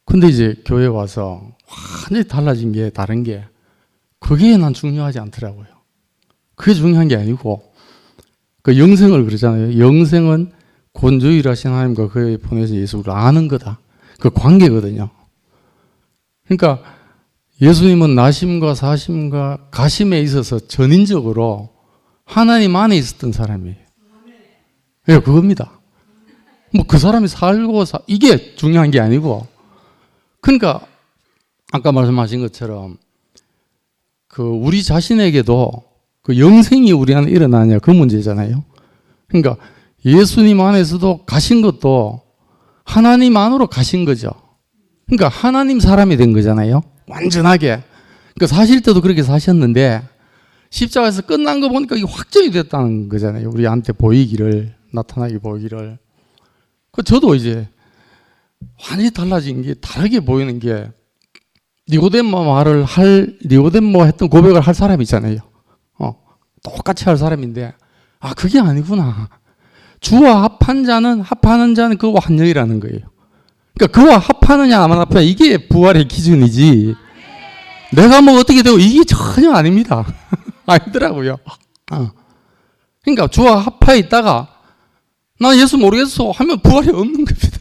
S7: 근데 이제 교회 와서 완전히 달라진 게 다른 게 그게 난 중요하지 않더라고요. 그게 중요한 게 아니고 그 영생을 그러잖아요. 영생은 권조일하신 하나님과 그에 보내서 예수를 아는 거다. 그 관계거든요. 그러니까 예수님은 나심과 사심과 가심에 있어서 전인적으로 하나님 안에 있었던 사람이에요. 예, 그겁니다. 뭐 그 사람이 살고 이게 중요한 게 아니고 그러니까 아까 말씀하신 것처럼 그 우리 자신에게도 그 영생이 우리 안에 일어나냐 그 문제잖아요. 그러니까 예수님 안에서도 가신 것도 하나님 안으로 가신 거죠. 그러니까 하나님 사람이 된 거잖아요. 완전하게. 그러니까 사실 때도 그렇게 사셨는데 십자가에서 끝난 거 보니까 이게 확정이 됐다는 거잖아요. 우리한테 보이기를, 나타나게 보이기를. 그 저도 이제 완전히 달라진 게 다르게 보이는 게 니고데모 했던 고백을 할 사람이 있잖아요. 똑같이 할 사람인데 그게 아니구나. 주와 합하는 자는 그와 한 영이라는 거예요. 그러니까 그와 합하느냐 안 합하느냐 이게 부활의 기준이지. 내가 뭐 어떻게 되고 이게 전혀 아닙니다. 아니더라고요. 그러니까 주와 합하에 있다가 나 예수 모르겠어 하면 부활이 없는 겁니다.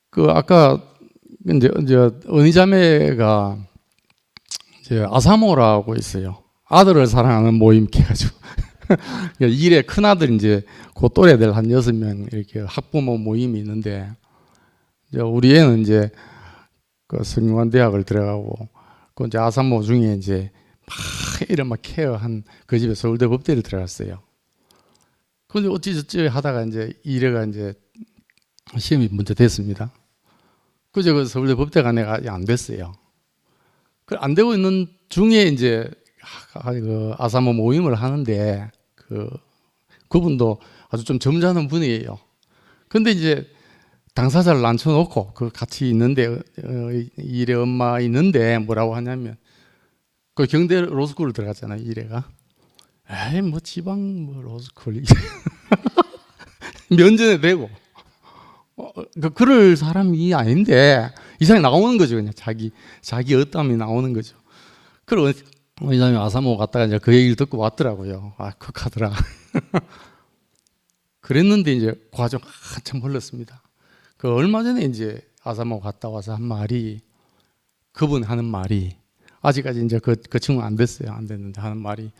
S7: 그 아까 이제 은희자매가 이제 아사모라고 있어요. 아들을 사랑하는 모임 해가지고 일에 큰 아들 이제 그 또래들 한 6명 이렇게 학부모 모임이 있는데 이제 우리 애는 이제 그 성균관 대학을 들어가고 그 이제 아사모 중에 이제 막 이런 막 케어한 그 집에 서울대 법대를 들어갔어요. 근데 어찌저찌 하다가 이제 일회가 이제 시험이 먼저 됐습니다. 그저 그 서울대 법대가 내가 안 됐어요. 그 안 되고 있는 중에 이제 그 아사모 모임을 하는데 그분도 아주 좀 점잖은 분이에요. 근데 이제 당사자를 앉혀놓고 그 같이 있는데 일회 엄마 있는데 뭐라고 하냐면 그 경대 로스쿨을 들어갔잖아요. 일회가. 에이 뭐 지방 뭐 로스쿨 면전에 대고 그럴 사람이 아닌데 이상이 나오는 거죠. 그냥 자기 어땀이 나오는 거죠. 그리고 이 사람이 아사모 갔다가 이제 그 얘기를 듣고 왔더라고요. 극하더라. 그랬는데 이제 과정 한참 흘렀습니다. 그 얼마 전에 이제 아사모 갔다 와서 한 말이 그분 하는 말이 아직까지 이제 그 친구 안 됐어요. 안 됐는데 하는 말이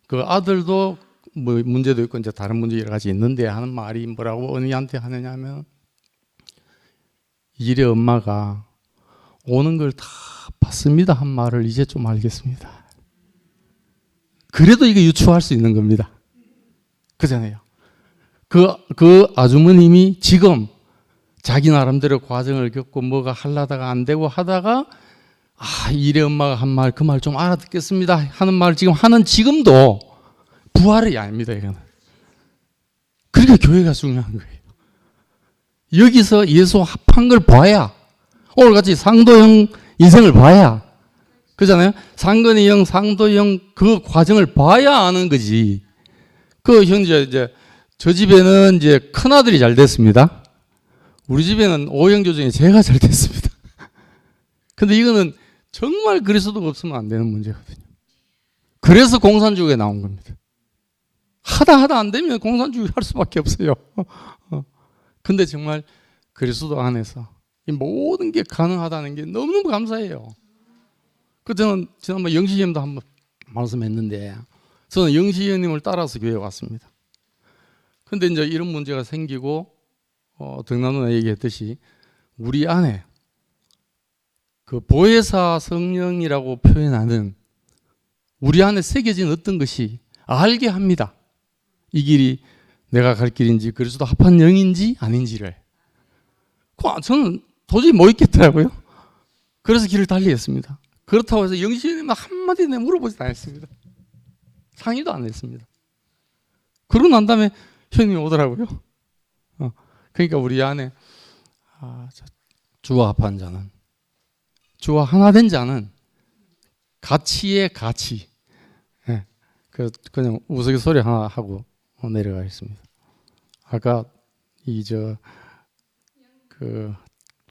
S7: 그 아들도 뭐 문제도 있고 이제 다른 문제 여러 가지 있는데 하는 말이 뭐라고 언니한테 하느냐면 일의 엄마가 오는 걸 다 봤습니다 한 말을 이제 좀 알겠습니다. 그래도 이게 유추할 수 있는 겁니다. 그잖아요. 그 아주머님이 지금 자기 나름대로 과정을 겪고 뭐가 하려다가 안 되고 하다가 일의 엄마가 한 말 그 말 좀 알아듣겠습니다 하는 말을 지금 하는 지금도 부활이 아닙니다. 이거는. 그러니까 교회가 중요한 거예요. 여기서 예수 합한 걸 봐야 오늘같이 상도형 인생을 봐야 그잖아요. 상근이형 상도형 그 과정을 봐야 아는 거지. 그 형제 이제 저 집에는 이제 큰 아들이 잘 됐습니다. 우리 집에는 오형조 중에 제가 잘 됐습니다. 근데 이거는 정말 그리스도가 없으면 안 되는 문제거든요. 그래서 공산주의가 나온 겁니다. 하다 안 되면 공산주의 할 수밖에 없어요. 근데 정말 그리스도 안에서 이 모든 게 가능하다는 게 너무너무 감사해요. 그 저는 지난번 영시님도 한번 말씀했는데 저는 영시님을 따라서 교회 왔습니다. 근데 이제 이런 문제가 생기고 등남 누나 얘기했듯이 우리 안에 그 보혜사 성령이라고 표현하는 우리 안에 새겨진 어떤 것이 알게 합니다. 이 길이 내가 갈 길인지 그리스도 합한 영인지 아닌지를. 저는 도저히 못 있겠더라고요. 그래서 길을 달리했습니다. 그렇다고 해서 영신이만 한마디 내 물어보지도 않았습니다. 상의도 안 했습니다. 그러고 난 다음에 형님이 오더라고요. 그러니까 우리 안에 주와 합한 자는, 주와 하나 된 자는 가치의 가치. 예. 그냥 우스갯소리 하나 하고 내려가겠습니다. 아까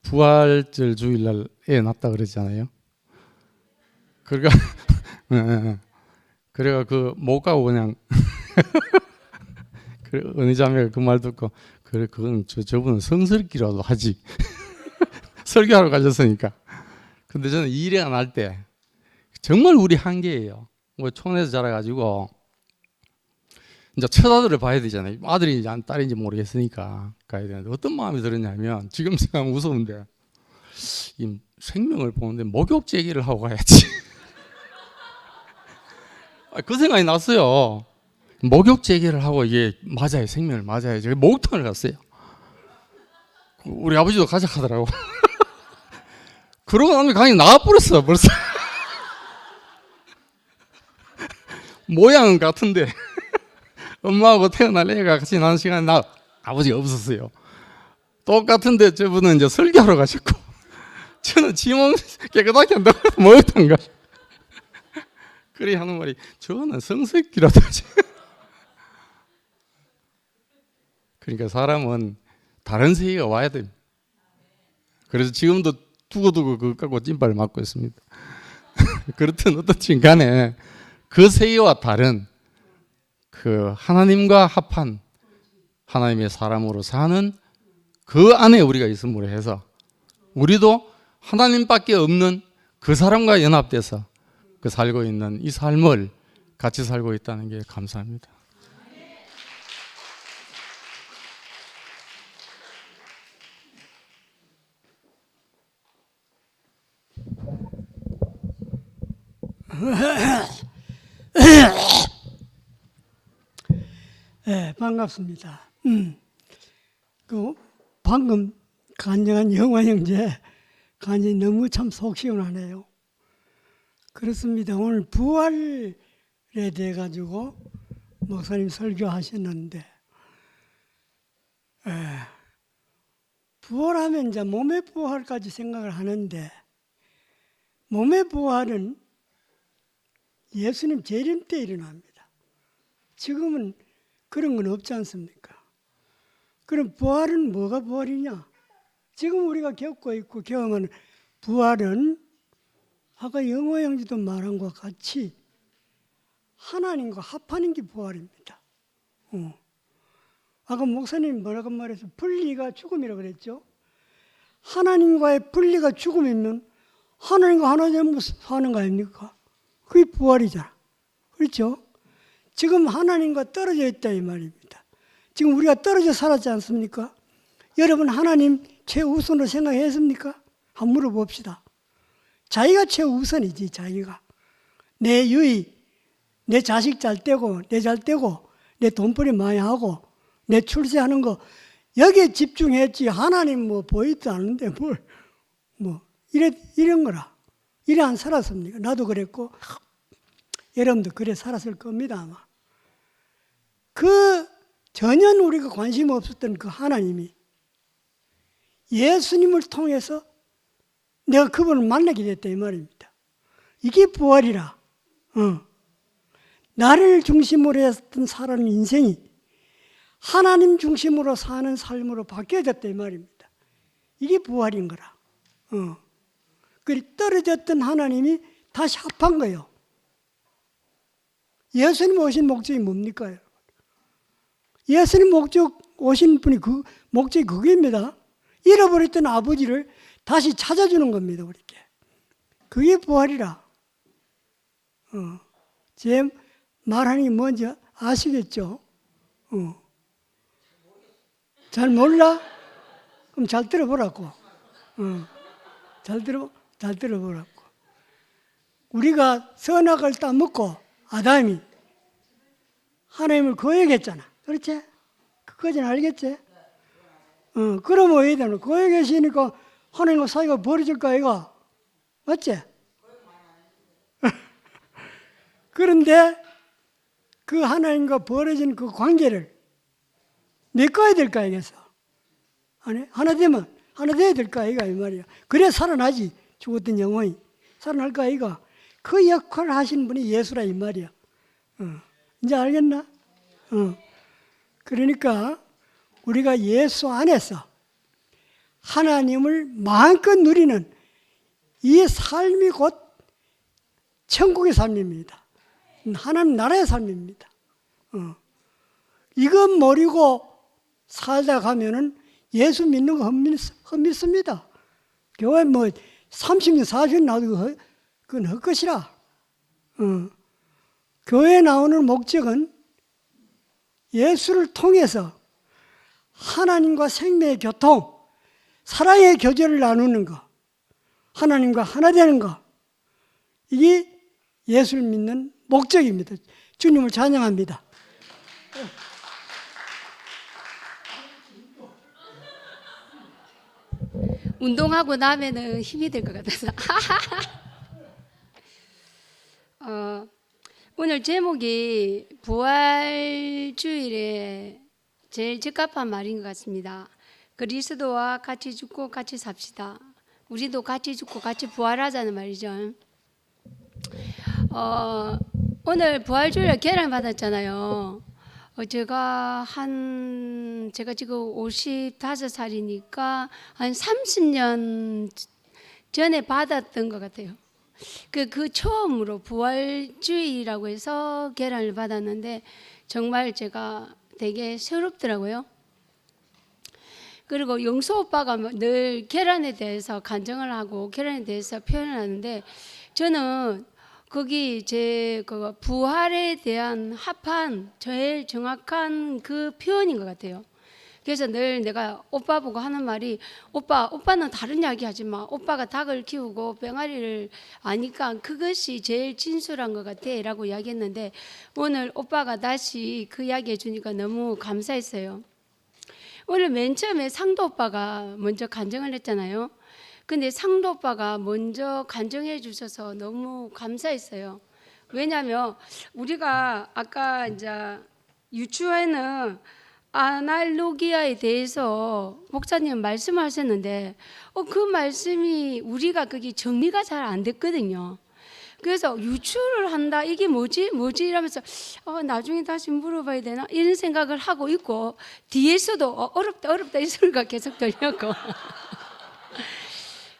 S7: 부활절 주일날 애 낳았다 그랬잖아요. 그래가 못 가고 그냥 어느 자매가 그 말 듣고 그래 그건 저분은 성스럽기라도 하지. 설교하러 가셨으니까. 근데 저는 이 일이 날 때 정말 우리 한계예요. 뭐 촌에서 자라가지고 이제 처자들을 봐야 되잖아요. 아들인지 딸인지 모르겠으니까 가야 되는데 어떤 마음이 들었냐면 지금 생각하면 무서운데 이 생명을 보는데 목욕 제기를 하고 가야지. 그 생각이 났어요. 목욕 제기를 하고 이게 맞아요. 생명을 맞아요. 제가 목욕탕을 갔어요. 우리 아버지도 가자 하더라고. 그러고 나면 강이 나와버렸어 벌써. 모양은 같은데 엄마하고 태어날 애가 같이 나는 시간에 아버지가 없었어요. 똑같은데 저분은 이제 설교하러 가셨고 저는 지몸 깨끗하게 한다고 목욕탕 가. 그래 하는 말이 저는 성스럽기라도 하지. 그러니까 사람은 다른 세계가 와야 됩니다. 그래서 지금도 두고두고 그거 갖고 찐발을 맞고 있습니다. 그렇든 어떻든 간에 그 세계와 다른 그 하나님과 합한 하나님의 사람으로 사는 그 안에 우리가 있음으로 해서 우리도 하나님밖에 없는 그 사람과 연합돼서 그 살고 있는 이 삶을 같이 살고 있다는 게 감사합니다.
S8: 네, 반갑습니다. 방금 간증한 영화 형제 간증이 너무 참 속 시원하네요. 그렇습니다. 오늘 부활에 대해 가지고 목사님 설교하셨는데, 부활하면 이제 몸의 부활까지 생각을 하는데, 몸의 부활은 예수님 재림 때 일어납니다. 지금은 그런 건 없지 않습니까? 그럼 부활은 뭐가 부활이냐? 지금 우리가 겪고 있고 경험하는 부활은 아까 영호 형제도 말한 것과 같이 하나님과 합하는 게 부활입니다. 아까 목사님이 뭐라고 말해서 분리가 죽음이라고 그랬죠? 하나님과의 분리가 죽음이면 하나님과 하나 되면 사는 거 아닙니까? 그게 부활이잖아. 그렇죠? 지금 하나님과 떨어져 있다 이 말입니다. 지금 우리가 떨어져 살았지 않습니까? 여러분 하나님 최우선으로 생각했습니까? 한번 물어봅시다. 자기가 최우선이지. 자기가 내 유익, 내 자식 잘 되고 내 잘 되고 내 돈벌이 많이 하고 내 출세하는 거 여기에 집중했지. 하나님 뭐 보이지도 않는데 이런 거라. 이래 안 살았습니까? 나도 그랬고 여러분도 그래 살았을 겁니다 아마. 그 전혀 우리가 관심 없었던 그 하나님이 예수님을 통해서 내가 그분을 만나게 됐다 이 말입니다. 이게 부활이라. 나를 중심으로 했던 사람 인생이 하나님 중심으로 사는 삶으로 바뀌어졌다 이 말입니다. 이게 부활인 거라. 그 떨어졌던 하나님이 다시 합한 거예요. 예수님 오신 목적이 뭡니까? 예수님 오신 분이 그 목적이 그겁니다. 잃어버렸던 아버지를 다시 찾아주는 겁니다. 우리께. 그게 부활이라. 제 말하는 게 뭔지 아시겠죠? 잘 몰라? 그럼 잘 들어보라고. 잘 들어보라고. 우리가 선악을 따먹고 아담이 하나님을 거역했잖아. 그렇지? 그거는 알겠지? 그러면 왜 되나? 거역했으니까 하나님과 사이가 벌어질까, 이거? 맞지? 그런데 그 하나님과 벌어진 그 관계를 메꿔야 될까, 이겠어? 하나 되면, 하나 돼야 될까, 이거, 이 말이야. 그래야 살아나지. 죽었던 영혼이. 살아날까, 이거. 그 역할을 하신 분이 예수라, 이 말이야. 이제 알겠나? 그러니까 우리가 예수 안에서 하나님을 마음껏 누리는 이 삶이 곧 천국의 삶입니다. 하나님 나라의 삶입니다. 이것 모르고 살다 가면은 예수 믿는 거 헛믿습니다. 교회 뭐 30년, 40년 나도 그건 헛것이라. 교회에 나오는 목적은 예수를 통해서 하나님과 생명의 교통, 사랑의 교제를 나누는 것, 하나님과 하나 되는 것, 이게 예수를 믿는 목적입니다. 주님을 찬양합니다.
S9: 운동하고 나면은 힘이 될 것 같아서. 오늘 제목이 부활주일에 제일 적합한 말인 것 같습니다. 그리스도와 같이 죽고 같이 삽시다. 우리도 같이 죽고 같이 부활하자는 말이죠. 오늘 부활주일에 계란 받았잖아요. 제가 지금 55살이니까 한 30년 전에 받았던 것 같아요. 그 처음으로 부활주의라고 해서 계란을 받았는데 정말 제가 되게 새롭더라고요. 그리고 영수 오빠가 늘 계란에 대해서 간증을 하고 계란에 대해서 표현을 하는데 저는 거기 그 부활에 대한 합한 제일 정확한 그 표현인 것 같아요. 그래서 늘 내가 오빠 보고 하는 말이 오빠는 다른 이야기 하지 마. 오빠가 닭을 키우고 병아리를 아니까 그것이 제일 진솔한 것 같아 라고 이야기했는데 오늘 오빠가 다시 그 이야기 해주니까 너무 감사했어요. 오늘 맨 처음에 상도 오빠가 먼저 간증을 했잖아요. 근데 상도 오빠가 먼저 간증해 주셔서 너무 감사했어요. 왜냐하면 우리가 아까 이제 유추에는 아날로기아에 대해서 목사님 말씀하셨는데 그 말씀이 우리가 그게 정리가 잘 안 됐거든요. 그래서 유추를 한다 이게 뭐지 이러면서 나중에 다시 물어봐야 되나 이런 생각을 하고 있고 뒤에서도 어렵다 이 소리가 계속 들렸고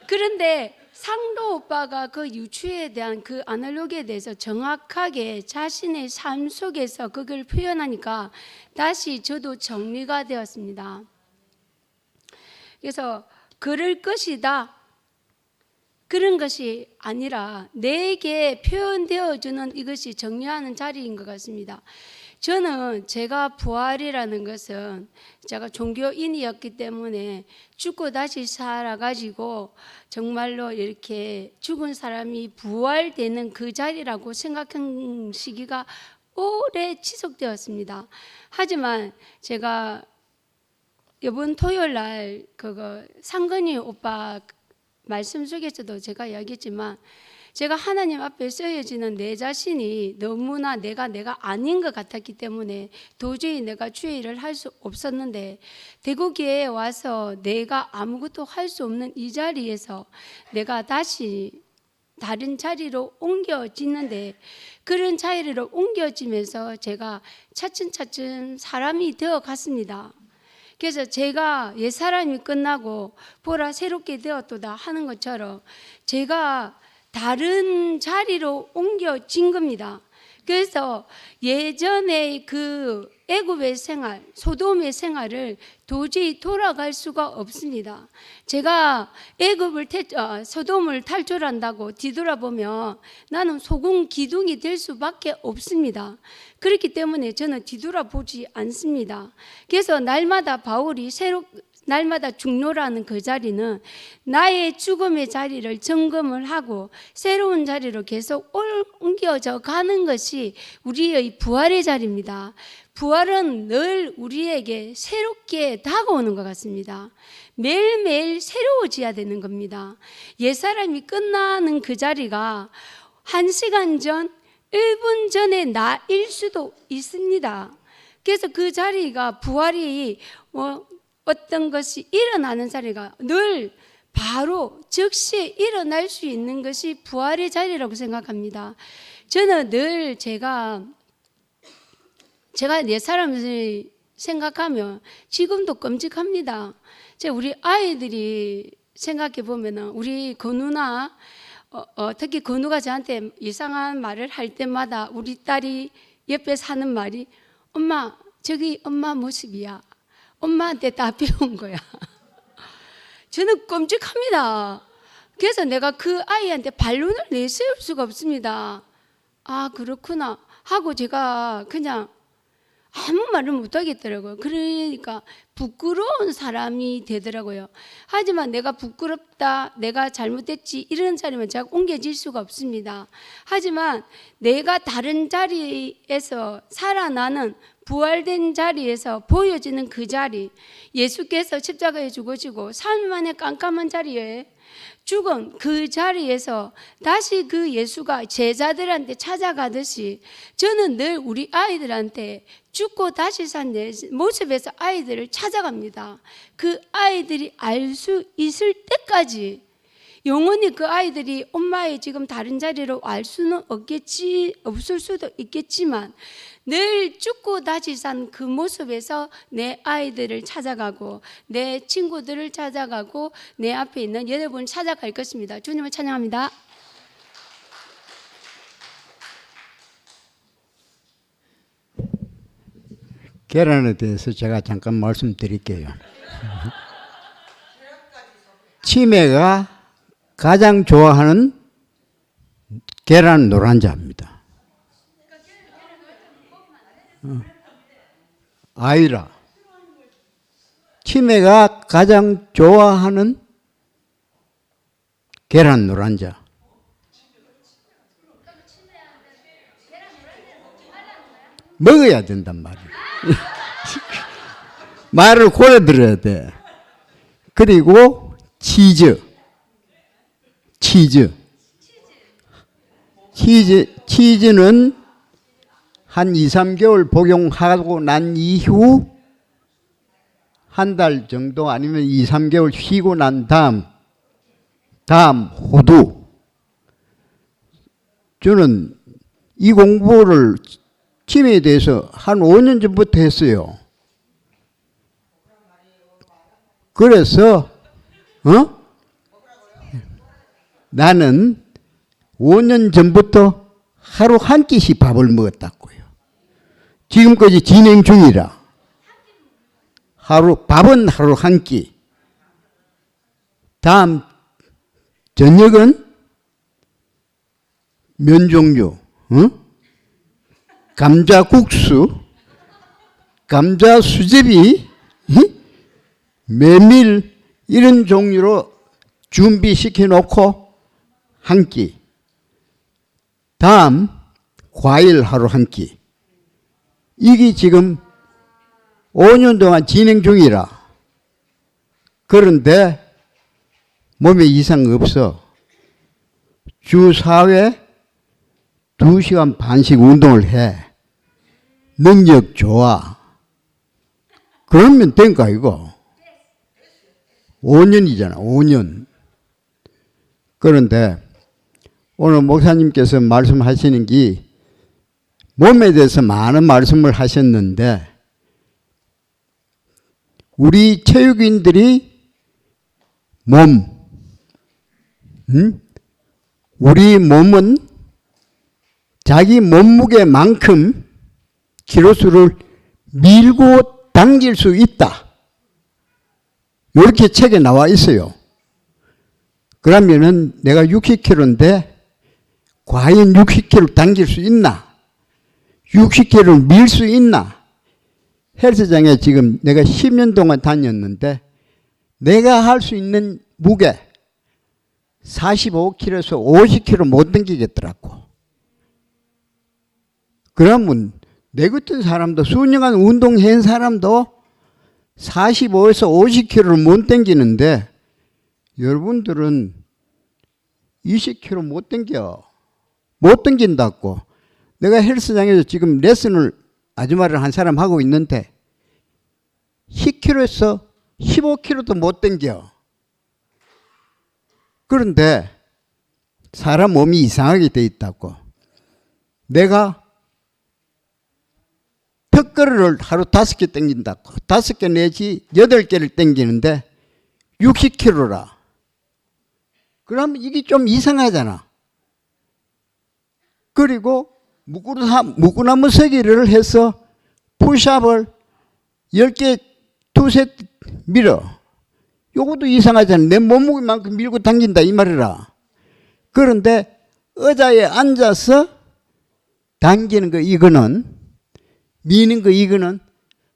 S9: 그런데 상도 오빠가 그 유추에 대한 그 아날로기에 대해서 정확하게 자신의 삶 속에서 그걸 표현하니까 다시 저도 정리가 되었습니다. 그래서 그럴 것이다 그런 것이 아니라 내게 표현되어주는 이것이 정리하는 자리인 것 같습니다. 저는 제가 부활이라는 것은 제가 종교인이었기 때문에 죽고 다시 살아가지고 정말로 이렇게 죽은 사람이 부활되는 그 자리라고 생각한 시기가 오래 지속되었습니다. 하지만 제가 이번 토요일 날 그거 상근이 오빠 말씀 속에서도 제가 이야기했지만 제가 하나님 앞에 쓰여지는 내 자신이 너무나 내가 아닌 것 같았기 때문에 도저히 내가 주의 일을 할 수 없었는데 대구교회에 와서 내가 아무것도 할 수 없는 이 자리에서 내가 다시 다른 자리로 옮겨지는데 그런 자리로 옮겨지면서 제가 차츰 사람이 되어 갔습니다. 그래서 제가 옛사람이 끝나고 보라 새롭게 되었도다 하는 것처럼 제가 다른 자리로 옮겨진 겁니다. 그래서 예전에 그 애굽의 생활, 소돔의 생활을 도저히 돌아갈 수가 없습니다. 제가 소돔을 탈출한다고 뒤돌아보면 나는 소금 기둥이 될 수밖에 없습니다. 그렇기 때문에 저는 뒤돌아보지 않습니다. 그래서 날마다 바울이 날마다 중노라는 그 자리는 나의 죽음의 자리를 점검을 하고 새로운 자리로 계속 옮겨져 가는 것이 우리의 부활의 자리입니다. 부활은 늘 우리에게 새롭게 다가오는 것 같습니다. 매일매일 새로워져야 되는 겁니다. 옛사람이 끝나는 그 자리가 1시간 전, 1분 전의 나일 수도 있습니다. 그래서 그 자리가 부활이 어떤 것이 일어나는 자리가 늘 바로 즉시 일어날 수 있는 것이 부활의 자리라고 생각합니다. 저는 늘 제가 옛사람을 생각하면 지금도 끔찍합니다. 우리 아이들이 생각해 보면 우리 건우나 특히 건우가 저한테 이상한 말을 할 때마다 우리 딸이 옆에 사는 말이 엄마 저기 엄마 모습이야. 엄마한테 다 배운 거야. 저는 끔찍합니다. 그래서 내가 그 아이한테 반론을 내세울 수가 없습니다. 아 그렇구나 하고 제가 그냥 아무 말을 못하겠더라고요. 그러니까 부끄러운 사람이 되더라고요. 하지만 내가 부끄럽다, 내가 잘못했지 이런 자리면 제가 옮겨질 수가 없습니다. 하지만 내가 다른 자리에서 살아나는 부활된 자리에서 보여지는 그 자리, 예수께서 십자가에 죽으시고 3일 만에 깜깜한 자리에 죽은 그 자리에서 다시 그 예수가 제자들한테 찾아가듯이 저는 늘 우리 아이들한테 죽고 다시 산 모습에서 아이들을 찾아갑니다. 그 아이들이 알 수 있을 때까지 영원히 그 아이들이 엄마의 지금 다른 자리로 알 수는 없을 수도 있겠지만 늘 죽고 다시 산 그 모습에서 내 아이들을 찾아가고 내 친구들을 찾아가고 내 앞에 있는 여러분을 찾아갈 것입니다. 주님을 찬양합니다.
S10: 계란에 대해서 제가 잠깐 말씀드릴게요. 치매가 가장 좋아하는 계란 노란자입니다. 아이라. 치매가 가장 좋아하는 계란 노란자. 먹어야 된단 말이에요. 말을 고려 들어야 돼. 그리고 치즈는 한 2, 3개월 복용하고 난 이후 한 달 정도 아니면 2, 3개월 쉬고 난 다음 호두. 저는 이 공부를 치매에 대해서 한 5년 전부터 했어요. 그래서 나는 5년 전부터 하루 한 끼씩 밥을 먹었다고요. 지금까지 진행 중이라. 밥은 하루 한 끼. 다음 저녁은 면 종류, 감자국수, 감자 수제비, 메밀 이런 종류로 준비시켜 놓고 한 끼. 다음 과일 하루 한 끼. 이게 지금 5년 동안 진행 중이라. 그런데 몸에 이상 없어. 주 4회 2시간 반씩 운동을 해. 능력 좋아. 그러면 된가 이거. 5년이잖아. 5년. 그런데 오늘 목사님께서 말씀하시는 게 몸에 대해서 많은 말씀을 하셨는데 우리 체육인들이 우리 몸은 자기 몸무게만큼 키로수를 밀고 당길 수 있다. 이렇게 책에 나와 있어요. 그러면은 내가 60kg인데 과연 60kg 당길 수 있나? 60kg를 밀 수 있나? 헬스장에 지금 내가 10년 동안 다녔는데 내가 할 수 있는 무게 45kg에서 50kg 못 당기겠더라고. 그러면 내 같은 사람도 수년간 운동한 사람도 45에서 50kg를 못 당기는데 여러분들은 20kg 못 당겨. 못 당긴다고. 내가 헬스장에서 지금 레슨을 아줌마를 한 사람 하고 있는데 10kg에서 15kg도 못 당겨. 그런데 사람 몸이 이상하게 돼 있다고. 내가 턱걸이를 하루 5개 당긴다고. 5개 내지 8개를 당기는데 60kg라. 그러면 이게 좀 이상하잖아. 그리고 무구나무 서기를 해서 푸시업을 10개 2세트 밀어. 요것도 이상하잖아. 내 몸무게만큼 밀고 당긴다 이 말이라. 그런데 의자에 앉아서 당기는 거 이거는 미는 거 이거는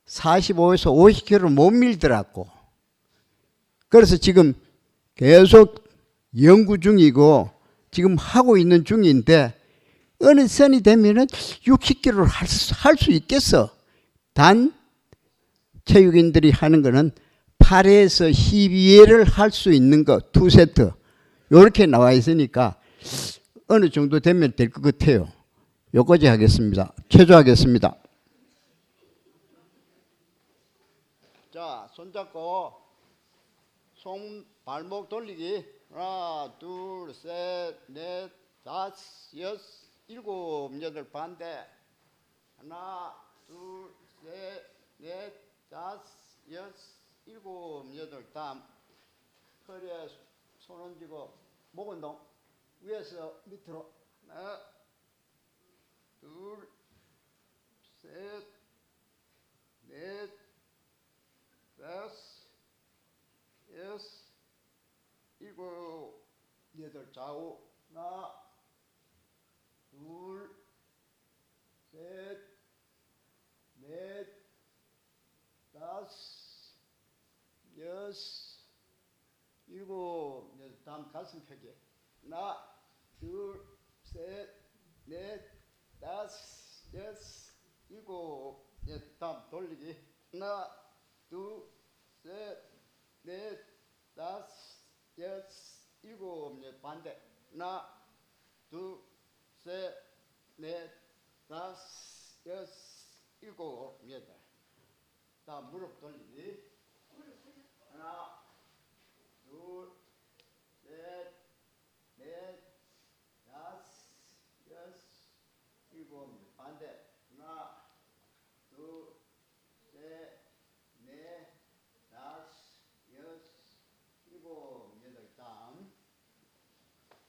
S10: 45에서 50kg 못 밀더라고. 그래서 지금 계속 연구 중이고 지금 하고 있는 중인데 어느 선이 되면은 60kg를 할 수 있겠어. 단 체육인들이 하는 거는 8에서 12회를 할 수 있는 거 2세트 이렇게 나와 있으니까 어느 정도 되면 될 것 같아요. 여기까지 하겠습니다. 체조하겠습니다. 자, 손잡고 손 발목 돌리기. 하나, 둘, 셋, 넷, 다섯, 여섯, 일곱, 여덟 반대. 하나, 둘, 셋, 넷, 다섯, 여섯, 일곱, 여덟 다음. 허리에 손 얹고 목 운동. 위에서 밑으로. 하나, 둘, 셋, 넷, 다섯, 여섯, 일곱, 여덟 좌우. 하나, 둘, 셋, 넷, 다섯, 여섯, 일곱, 여덟. 다음 가슴 펴기. 하나, 둘, 셋, 넷, 다섯, 여섯, 일곱, 여덟. 다음 돌리기. 하나, 둘, 셋, 넷, 다섯, 여섯, 일곱, 여덟. 반대. 하나, 둘, 셋, 넷, 다섯, 여섯, 일곱, 여덟. 다음 무릎 돌리기. 하나, 둘, 셋, 넷, 다섯, 여섯, 일곱. 반대. 하나, 둘, 셋, 넷, 다섯, 여섯, 일곱, 여덟. 다음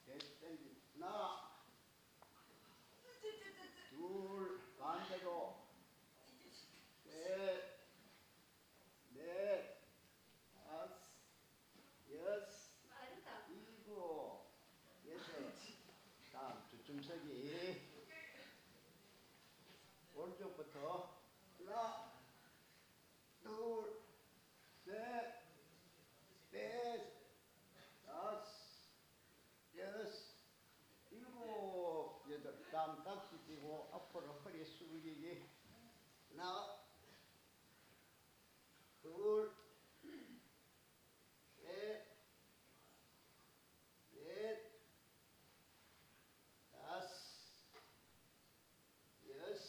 S10: 계속 당기. 하나, 둘, 반대로. 셋, 넷, 다섯, 여섯, 일곱, 여덟. 다음 주춤서기. 오른쪽부터. 하나, 둘, 셋, 넷, 다섯, 여섯, 일곱, 여덟. 다음 깍지 끼고 앞으로 허리 숙이기. 하나, 둘, 셋, 넷, 다섯, 여섯,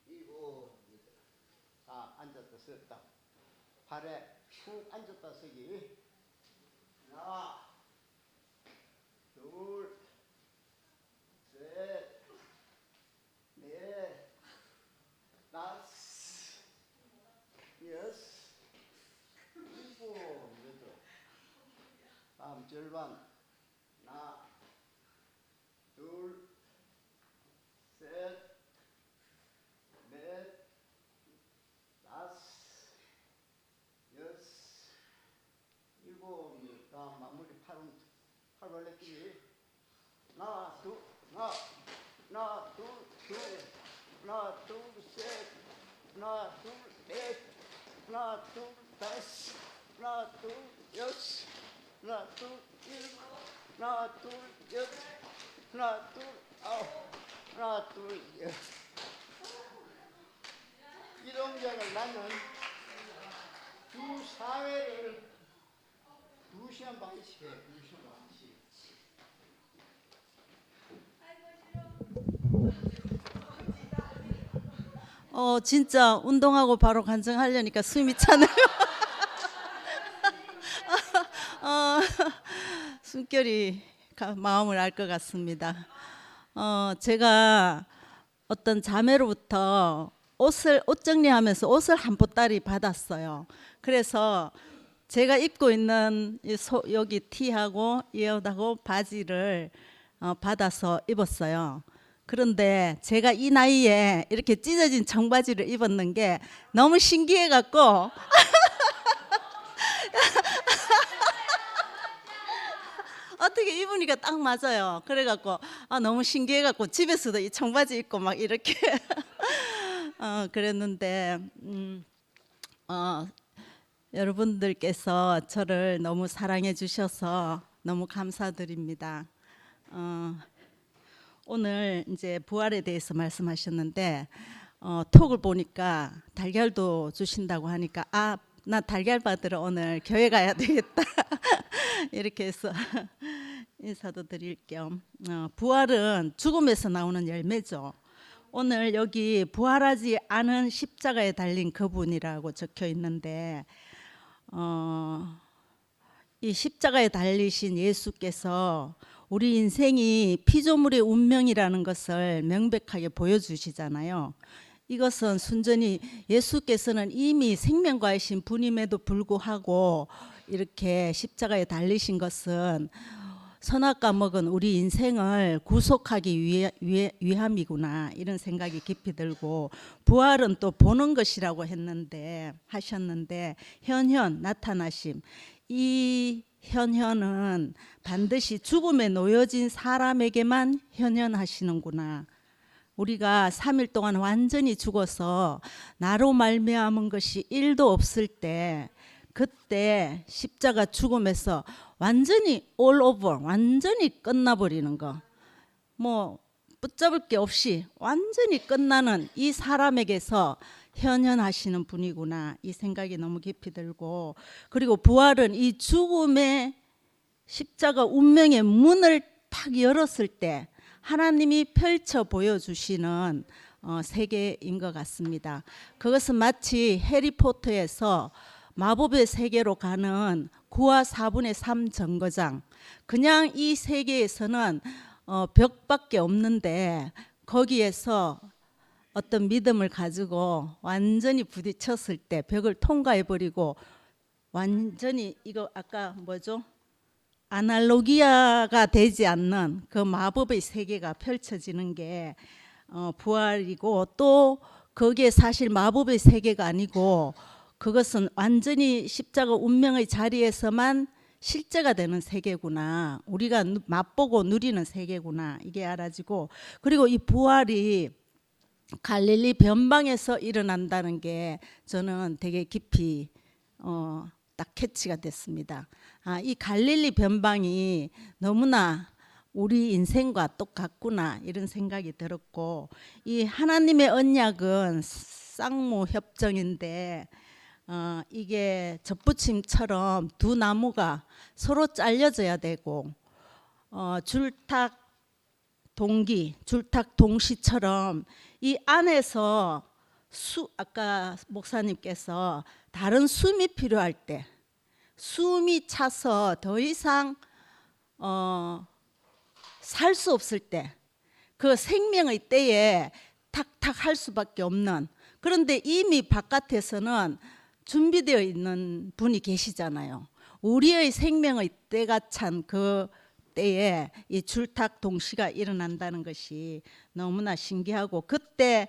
S10: 일곱, 여덟. 다 앉았다 섰다. 팔에 푹 앉았다 서기. 하나, 둘, 셋, 넷, 다섯, 여섯, 다음 절반. 하나, 둘, 셋, 넷, 다섯, 여섯, 일곱. 다음 마무리 팔벌레끼리. 하나, 둘, 하나, 둘, 하나, 둘, 셋, 하나, 둘, 넷, 하나, 둘, 다섯, 하나, 둘, 여섯, 하나, 둘, 일곱, 하나, 둘, 여덟, 하나, 둘, 아홉, 하나, 둘, 열. 이 동작을 나는 주 4회를 2시간 반씩 해. 2시간 반씩.
S11: 진짜 운동하고 바로 간증하려니까 숨이 차네요. 숨결이 마음을 알 것 같습니다. 제가 어떤 자매로부터 옷 정리하면서 옷을 한 보따리 받았어요. 그래서 제가 입고 있는 여기 티하고 이 옷하고 바지를 받아서 입었어요. 그런데 제가 이 나이에 이렇게 찢어진 청바지를 입었는 게 너무 신기해 갖고 어떻게 입으니까 딱 맞아요. 그래 갖고 너무 신기해 갖고 집에서도 이 청바지 입고 막 이렇게 그랬는데 여러분들께서 저를 너무 사랑해 주셔서 너무 감사드립니다. 오늘 이제 부활에 대해서 말씀하셨는데 톡을 보니까 달걀도 주신다고 하니까 나 달걀 받으러 오늘 교회 가야 되겠다 이렇게 해서 인사도 드릴 겸 부활은 죽음에서 나오는 열매죠. 오늘 여기 부활하지 않은 십자가에 달린 그분이라고 적혀 있는데 이 십자가에 달리신 예수께서 우리 인생이 피조물의 운명이라는 것을 명백하게 보여주시잖아요. 이것은 순전히 예수께서는 이미 생명과이신 분임에도 불구하고 이렇게 십자가에 달리신 것은 선악과 먹은 우리 인생을 구속하기 위함이구나 이런 생각이 깊이 들고 부활은 또 보는 것이라고 하셨는데 현현 나타나심 이 현현은 반드시 죽음에 놓여진 사람에게만 현현하시는구나. 우리가 3일 동안 완전히 죽어서 나로 말미암은 것이 1도 없을 때 그때 십자가 죽음에서 완전히 all over 완전히 끝나버리는 거 뭐 붙잡을 게 없이 완전히 끝나는 이 사람에게서 현현하시는 분이구나 이 생각이 너무 깊이 들고 그리고 부활은 이 죽음의 십자가 운명의 문을 탁 열었을 때 하나님이 펼쳐 보여주시는 세계인 것 같습니다. 그것은 마치 해리포터에서 마법의 세계로 가는 9와 4분의 3 정거장 그냥 이 세계에서는 벽밖에 없는데 거기에서 어떤 믿음을 가지고 완전히 부딪혔을 때 벽을 통과해버리고 완전히 이거 아까 뭐죠? 아날로기아가 되지 않는 그 마법의 세계가 펼쳐지는 게 부활이고 또 그게 사실 마법의 세계가 아니고 그것은 완전히 십자가 운명의 자리에서만 실제가 되는 세계구나. 우리가 맛보고 누리는 세계구나. 이게 알아지고 그리고 이 부활이 갈릴리 변방에서 일어난다는 게 저는 되게 깊이 딱 캐치가 됐습니다. 이 갈릴리 변방이 너무나 우리 인생과 똑같구나 이런 생각이 들었고 이 하나님의 언약은 쌍무 협정인데 이게 접붙임처럼 두 나무가 서로 잘려져야 되고 줄탁 동시처럼 이 안에서 아까 목사님께서 다른 숨이 필요할 때 숨이 차서 더 이상 살 수 없을 때 그 생명의 때에 탁탁 할 수밖에 없는 그런데 이미 바깥에서는 준비되어 있는 분이 계시잖아요. 우리의 생명의 때가 찬 그 때에 이 줄탁 동시가 일어난다는 것이 너무나 신기하고, 그때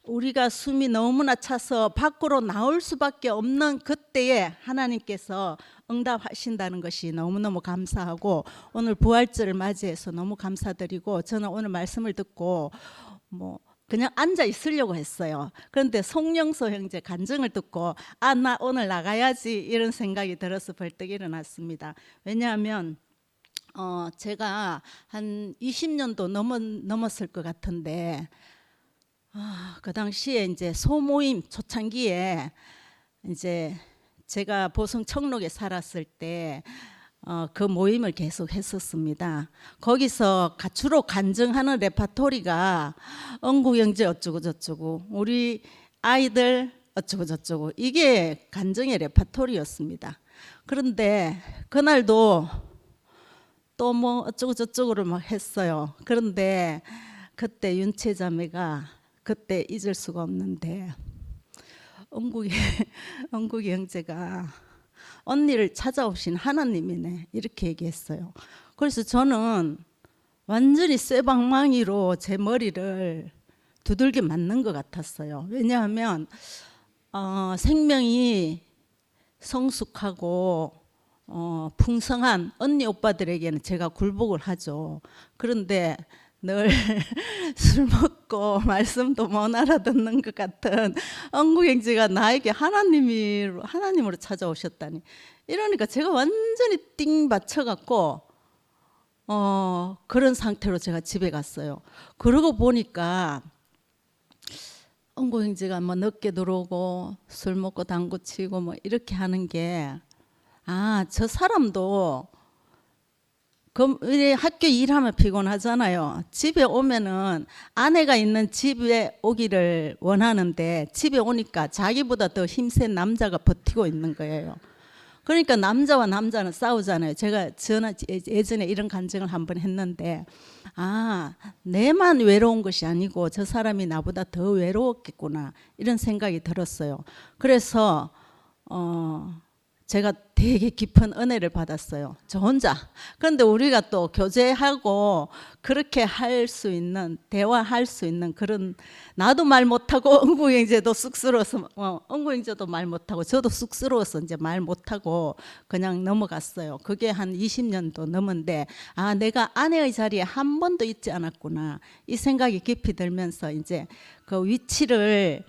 S11: 우리가 숨이 너무나 차서 밖으로 나올 수밖에 없는 그때에 하나님께서 응답하신다는 것이 너무너무 감사하고, 오늘 부활절을 맞이해서 너무 감사드리고, 저는 오늘 말씀을 듣고 그냥 앉아 있으려고 했어요. 그런데 송영서 형제 간증을 듣고 나 오늘 나가야지 이런 생각이 들어서 벌떡 일어났습니다. 왜냐하면 제가 한 20년도 넘었을 것 같은데, 그 당시에 이제 소모임 초창기에 이제 제가 보성 청록에 살았을 때 그 모임을 계속 했었습니다. 거기서 주로 간증하는 레파토리가 언구형제 어쩌고 저쩌고, 우리 아이들 어쩌고 저쩌고, 이게 간증의 레파토리였습니다. 그런데 그날도 또 뭐 어쩌고 저쩌고를 막 했어요. 그런데 그때 윤채 자매가 그때 잊을 수가 없는데, 언국이 형제가 언니를 찾아오신 하나님이네 이렇게 얘기했어요. 그래서 저는 완전히 쇠방망이로 제 머리를 두들겨 맞는 것 같았어요. 왜냐하면 생명이 성숙하고 풍성한 언니 오빠들에게는 제가 굴복을 하죠. 그런데 늘 술 먹고 말씀도 못 알아듣는 것 같은 언구경제가 나에게 하나님으로 찾아오셨다니, 이러니까 제가 완전히 띵 맞춰갖고 그런 상태로 제가 집에 갔어요. 그러고 보니까 언구경제가 뭐 늦게 들어오고 술 먹고 당구 치고 뭐 이렇게 하는 게, 저 사람도 학교 일하면 피곤하잖아요. 집에 오면은 아내가 있는 집에 오기를 원하는데, 집에 오니까 자기보다 더 힘센 남자가 버티고 있는 거예요. 그러니까 남자와 남자는 싸우잖아요. 제가 예전에 이런 간증을 한번 했는데, 내만 외로운 것이 아니고 저 사람이 나보다 더 외로웠겠구나 이런 생각이 들었어요. 그래서 제가 되게 깊은 은혜를 받았어요. 저 혼자. 그런데 우리가 또 교제하고 그렇게 할 수 있는, 대화할 수 있는 그런, 나도 말 못하고 언구형제도 쑥스러워서, 언구형제도 말 못하고 저도 쑥스러워서 이제 말 못하고 그냥 넘어갔어요. 그게 한 20년도 넘은데, 내가 아내의 자리에 한 번도 있지 않았구나 이 생각이 깊이 들면서, 이제 그 위치에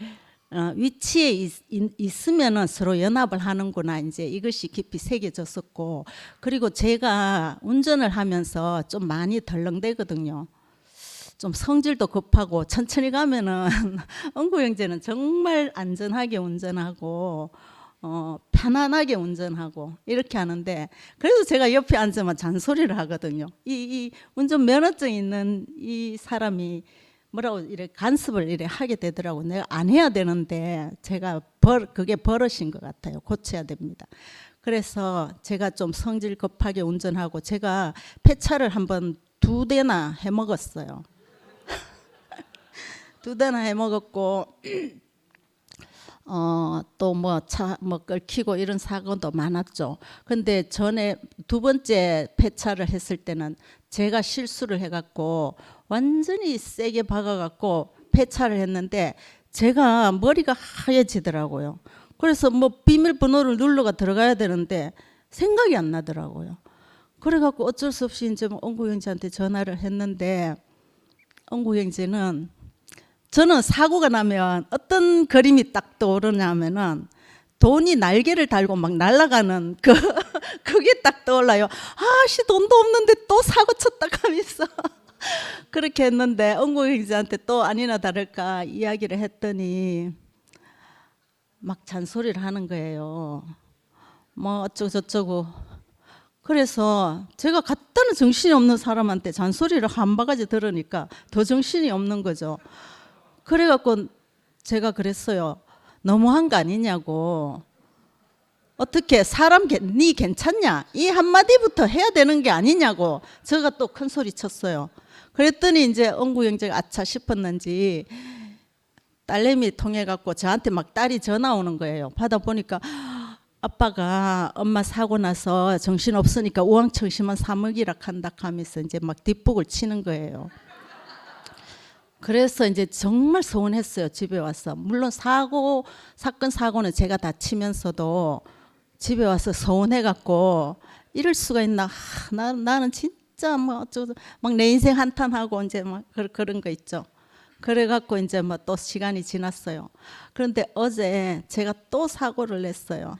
S11: 있으면은 서로 연합을 하는구나, 이제 이것이 깊이 새겨졌었고, 그리고 제가 운전을 하면서 좀 많이 덜렁대거든요. 좀 성질도 급하고 천천히 가면은 언구형제는 정말 안전하게 운전하고 편안하게 운전하고 이렇게 하는데, 그래서 제가 옆에 앉으면 잔소리를 하거든요. 이 운전 면허증 있는 이 사람이 뭐라고 이래 간섭을 이래 하게 되더라고. 내가 안 해야 되는데 제가 그게 버릇인 것 같아요. 고쳐야 됩니다. 그래서 제가 좀 성질 급하게 운전하고, 제가 폐차를 한번 2대나 해먹었어요. 2대나 해먹었고, 또 뭐 차 끓이고 이런 사고도 많았죠. 근데 전에 2번째 폐차를 했을 때는 제가 실수를 해갖고 완전히 세게 박아갖고 폐차를 했는데, 제가 머리가 하얘지더라고요. 그래서 뭐 비밀번호를 눌러가 들어가야 되는데 생각이 안 나더라고요. 그래갖고 어쩔 수 없이 이제 언구형제한테 전화를 했는데, 언구형제는, 저는 사고가 나면 어떤 그림이 딱 떠오르냐면은 돈이 날개를 달고 막 날아가는 그게 딱 떠올라요. 돈도 없는데 또 사고 쳤다 하면서 그렇게 했는데, 언구형제한테 또 아니나 다를까 이야기를 했더니 막 잔소리를 하는 거예요. 뭐 어쩌고 저쩌고. 그래서 제가 갖다는 정신이 없는 사람한테 잔소리를 한 바가지 들으니까 더 정신이 없는 거죠. 그래갖고 제가 그랬어요. 너무한 거 아니냐고. 어떻게 니 괜찮냐? 이 한마디부터 해야 되는 게 아니냐고 제가 또 큰 소리 쳤어요. 그랬더니 이제 언구형제가 아차 싶었는지 딸내미 통해 갖고 저한테 막 딸이 전화 오는 거예요. 받아보니까 아빠가 엄마 사고 나서 정신 없으니까 우왕청심한 사먹이라 한다 하면서 이제 막 뒷북을 치는 거예요. 그래서 이제 정말 서운했어요. 집에 와서. 물론 사건 사고는 제가 다 치면서도 집에 와서 서운해갖고 이럴 수가 있나. 나는 진짜 막 내 인생 한탄하고 이제 막 그런 거 있죠. 그래갖고 이제 뭐 또 시간이 지났어요. 그런데 어제 제가 또 사고를 냈어요.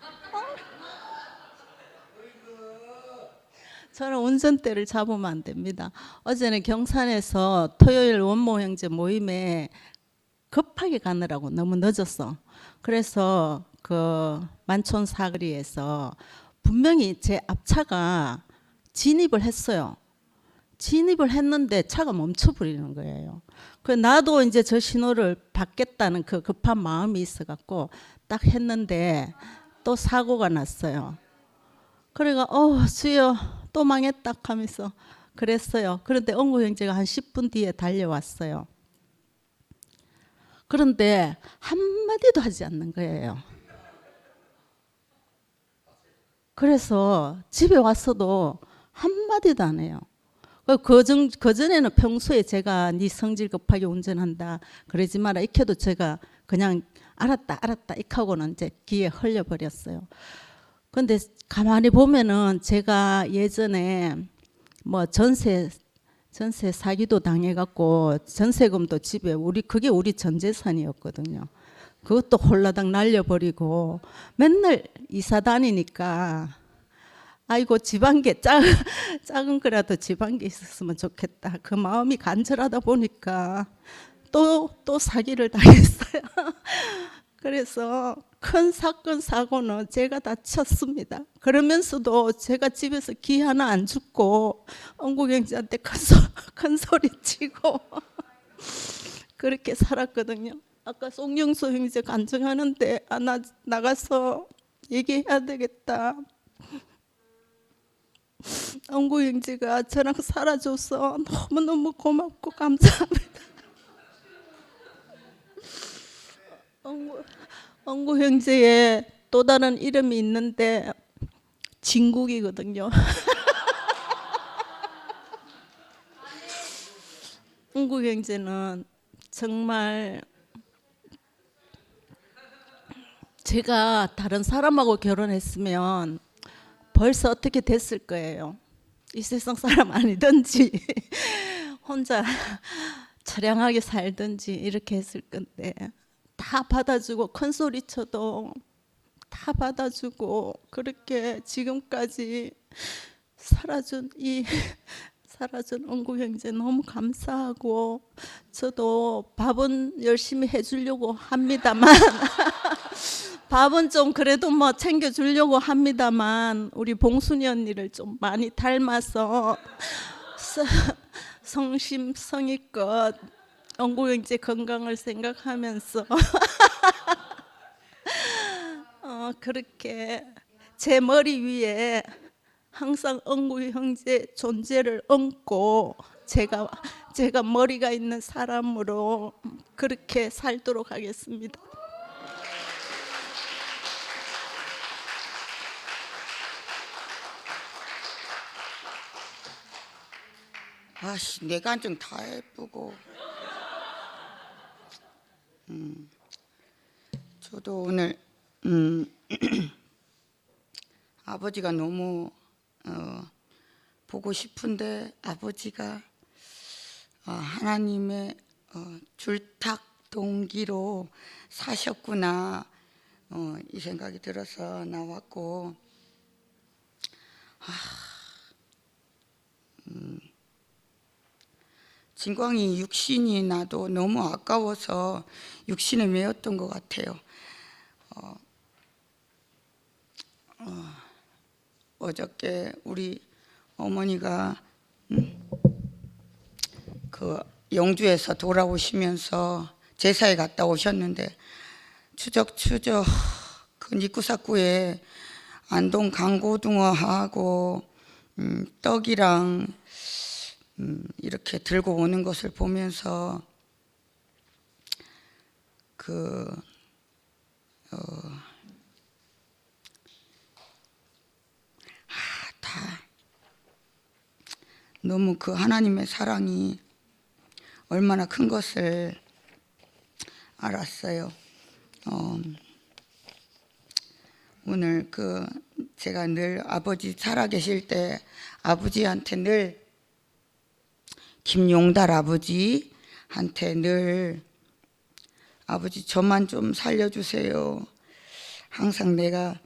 S11: 저는 운전대를 잡으면 안 됩니다. 어제는 경산에서 토요일 원모 형제 모임에 급하게 가느라고 너무 늦었어. 그래서 그 만촌 사거리에서 분명히 제 앞차가 진입을 했어요. 진입을 했는데 차가 멈춰버리는 거예요. 그 나도 이제 저 신호를 받겠다는 그 급한 마음이 있어갖고 딱 했는데 또 사고가 났어요. 그래가 주여 또 망했다 하면서 그랬어요. 그런데 엉구 형제가 한 10분 뒤에 달려왔어요. 그런데 한마디도 하지 않는 거예요. 그래서 집에 왔어도 한마디도 안 해요. 그전에는 평소에 제가 네 성질 급하게 운전한다 그러지 마라 이렇게도 제가 그냥 알았다 이렇게 하고는 이제 귀에 흘려버렸어요. 근데 가만히 보면은 제가 예전에 뭐 전세 사기도 당해갖고 전세금도 집에 그게 우리 전 재산이었거든요. 그것도 홀라당 날려버리고 맨날 이사 다니니까 아이고 집안개 작은 거라도 집안개 있었으면 좋겠다. 그 마음이 간절하다 보니까 또 사기를 당했어요. 그래서 큰 사건 사고는 제가 다 쳤습니다. 그러면서도 제가 집에서 기 하나 안 죽고 엉구 형제한테 큰 소리 치고 그렇게 살았거든요. 아까 송영수 형제 간증하는데 나가서 얘기해야 되겠다. 엉구 형제가 저랑 살아줘서 너무너무 고맙고 감사합니다. 엉구 형제의 또 다른 이름이 있는데 진국이거든요. 엉구 형제는 정말 제가 다른 사람하고 결혼했으면 벌써 어떻게 됐을 거예요. 이 세상 사람 아니든지 혼자 처량하게 살든지 이렇게 했을 건데 다 받아주고 큰 소리 쳐도 다 받아주고 그렇게 지금까지 살아준 엉구 형제 너무 감사하고 저도 밥은 열심히 해주려고 합니다만 밥은 좀 그래도 뭐 챙겨주려고 합니다만 우리 봉순이 언니를 좀 많이 닮아서 성심성의껏 엉구 형제 건강을 생각하면서 그렇게 제 머리 위에 항상 엉구 형제 존재를 얹고 제가 머리가 있는 사람으로 그렇게 살도록 하겠습니다.
S12: 아씨 내 간증 다 예쁘고 저도 오늘 아버지가 너무 보고 싶은데 아버지가 하나님의 줄탁 동기로 사셨구나 이 생각이 들어서 나왔고 진광이 육신이 나도 너무 아까워서 육신에 매였던 것 같아요. 어저께 우리 어머니가 그 영주에서 돌아오시면서 제사에 갔다 오셨는데 추적추적 그 니꾸사꾸에 안동 강고등어하고 떡이랑 이렇게 들고 오는 것을 보면서 너무 그 하나님의 사랑이 얼마나 큰 것을 알았어요. 오늘 제가 늘 아버지 살아계실 때 아버지한테 늘 김용달 아버지한테 늘 아버지 저만 좀 살려주세요. 항상 내가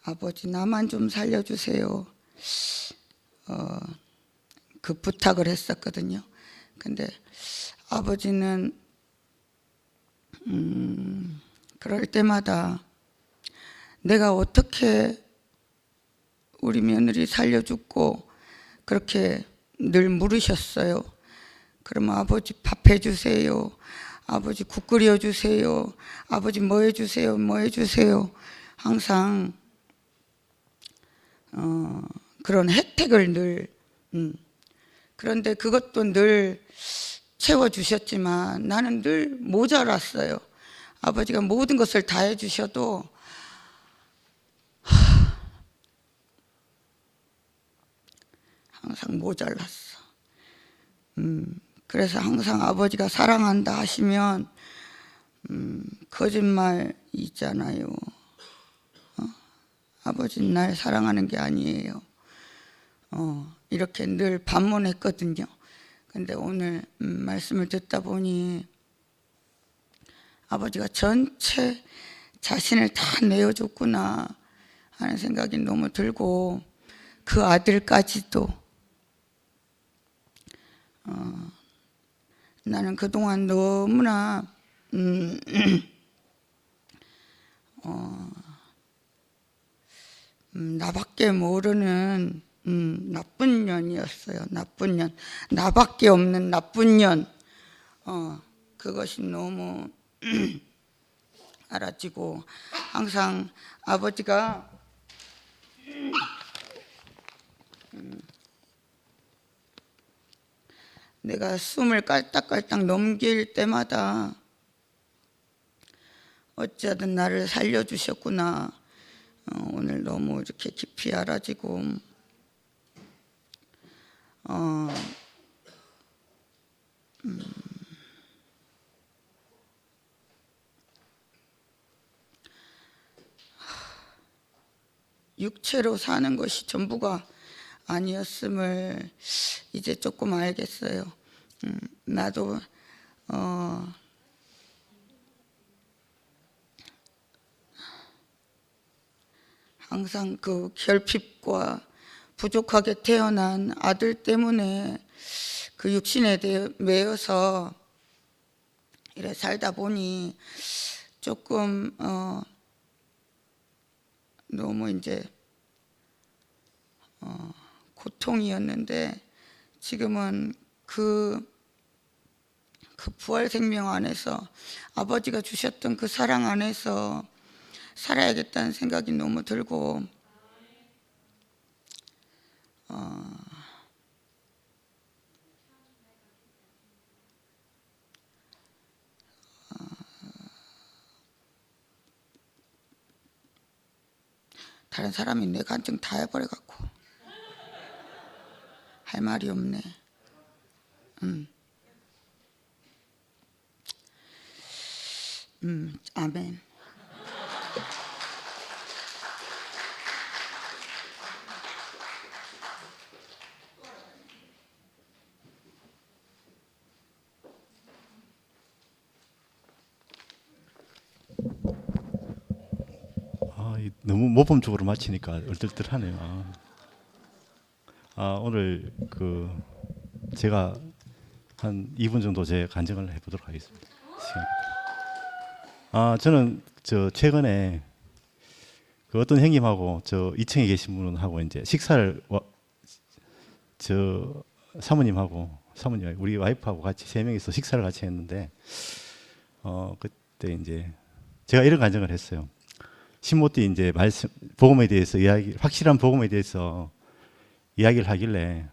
S12: 아버지 나만 좀 살려주세요. 그 부탁을 했었거든요. 근데 아버지는 그럴 때마다 내가 어떻게 우리 며느리 살려주고 그렇게 늘 물으셨어요. 그러면 아버지 밥 해주세요. 아버지 국 끓여주세요. 아버지 뭐 해주세요. 뭐 해주세요. 항상 그런 혜택을 늘 그런데 그것도 늘 채워주셨지만 나는 늘 모자랐어요. 아버지가 모든 것을 다 해주셔도 항상 모자랐어. 그래서 항상 아버지가 사랑한다 하시면 거짓말 있잖아요. 아버지는 날 사랑하는 게 아니에요. 이렇게 늘 반문했거든요. 근데 오늘 말씀을 듣다 보니 아버지가 전체 자신을 다 내어줬구나 하는 생각이 너무 들고 그 아들까지도 나는 그동안 너무나 나밖에 모르는 나쁜 년이었어요. 나쁜 년, 나밖에 없는 나쁜 년. 그것이 너무 알아지고 항상 아버지가 내가 숨을 깔딱깔딱 넘길 때마다 어찌하든 나를 살려주셨구나. 오늘 너무 이렇게 깊이 알아지고 육체로 사는 것이 전부가 아니었음을 이제 조금 알겠어요. 나도 항상 그 결핍과 부족하게 태어난 아들 때문에 그 육신에 대해 매여서 이래 살다 보니 조금 너무 이제 고통이었는데 지금은 그 부활 생명 안에서 아버지가 주셨던 그 사랑 안에서 살아야겠다는 생각이 너무 들고 다른 사람이 내 간증 다 해버려갖고 할 말이 없네. 아멘.
S3: 너무 모범적으로 마치니까 얼떨떨하네요. 오늘 제가 한 2분 정도 제 간증을 해보도록 하겠습니다. 저는 최근에 어떤 형님하고 2층에 계신 분하고 이제 식사를 사모님 우리 와이프하고 같이 3명이서 식사를 같이 했는데 그때 이제 제가 이런 간증을 했어요. 신모띠 이제 복음에 대해서 확실한 복음에 대해서 이야기를 하길래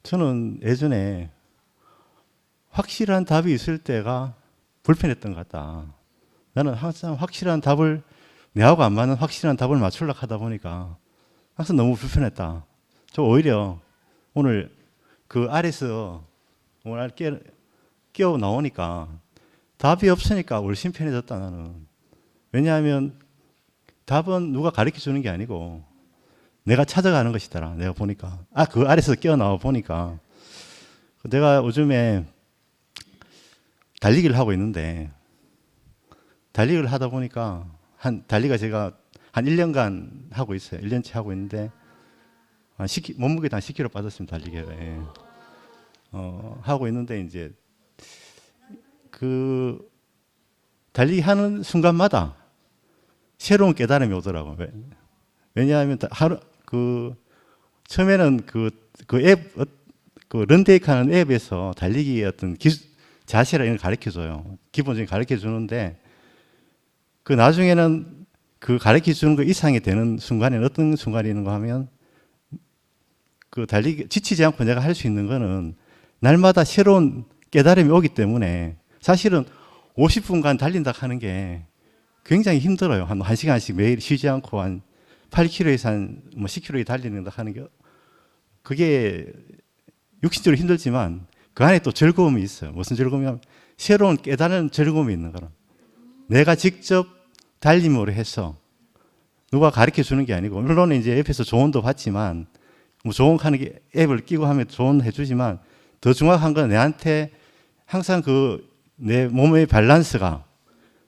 S3: 저는 예전에 확실한 답이 있을 때가 불편했던 것 같다. 나는 항상 확실한 답을 내하고 안 맞는 확실한 답을 맞추려고 하다 보니까 항상 너무 불편했다. 저 오히려 오늘 그 아래서 오늘 끼어 나오니까 답이 없으니까 훨씬 편해졌다 나는. 왜냐하면 답은 누가 가르쳐 주는 게 아니고 내가 찾아가는 것이더라. 내가 보니까 그 아래서 끼어 나와 보니까 내가 요즘에 달리기를 하고 있는데 달리기를 하다 보니까 달리가 제가 한 1년간 하고 있어요. 1년치 하고 있는데 몸무게도 한 10kg 빠졌습니다. 달리기에. 하고 있는데 이제 그 달리기 하는 순간마다 새로운 깨달음이 오더라고요. 왜냐하면 처음에는 런데이크 하는 앱에서 달리기의 어떤 자세라 이런 걸 가르쳐 줘요. 기본적인 가르쳐 주는데 그 나중에는 그 가르쳐 주는 거 이상이 되는 순간에는 어떤 순간이 있는가 하면 그 달리기 지치지 않고 내가 할 수 있는 거는 날마다 새로운 깨달음이 오기 때문에 사실은 50분간 달린다 하는 게 굉장히 힘들어요. 한 1시간씩 매일 쉬지 않고 한 8km에서 한 10km 달리는다 하는 게 그게 육신적으로 힘들지만 그 안에 또 즐거움이 있어요. 무슨 즐거움이냐면 새로운 깨달은 즐거움이 있는 거라. 내가 직접 달림으로 해서 누가 가르쳐 주는 게 아니고 물론 이제 옆에서 조언도 받지만 뭐 조언하는 게 앱을 끼고 하면 조언해 주지만 더 중요한 건 내한테 항상 내 몸의 밸런스가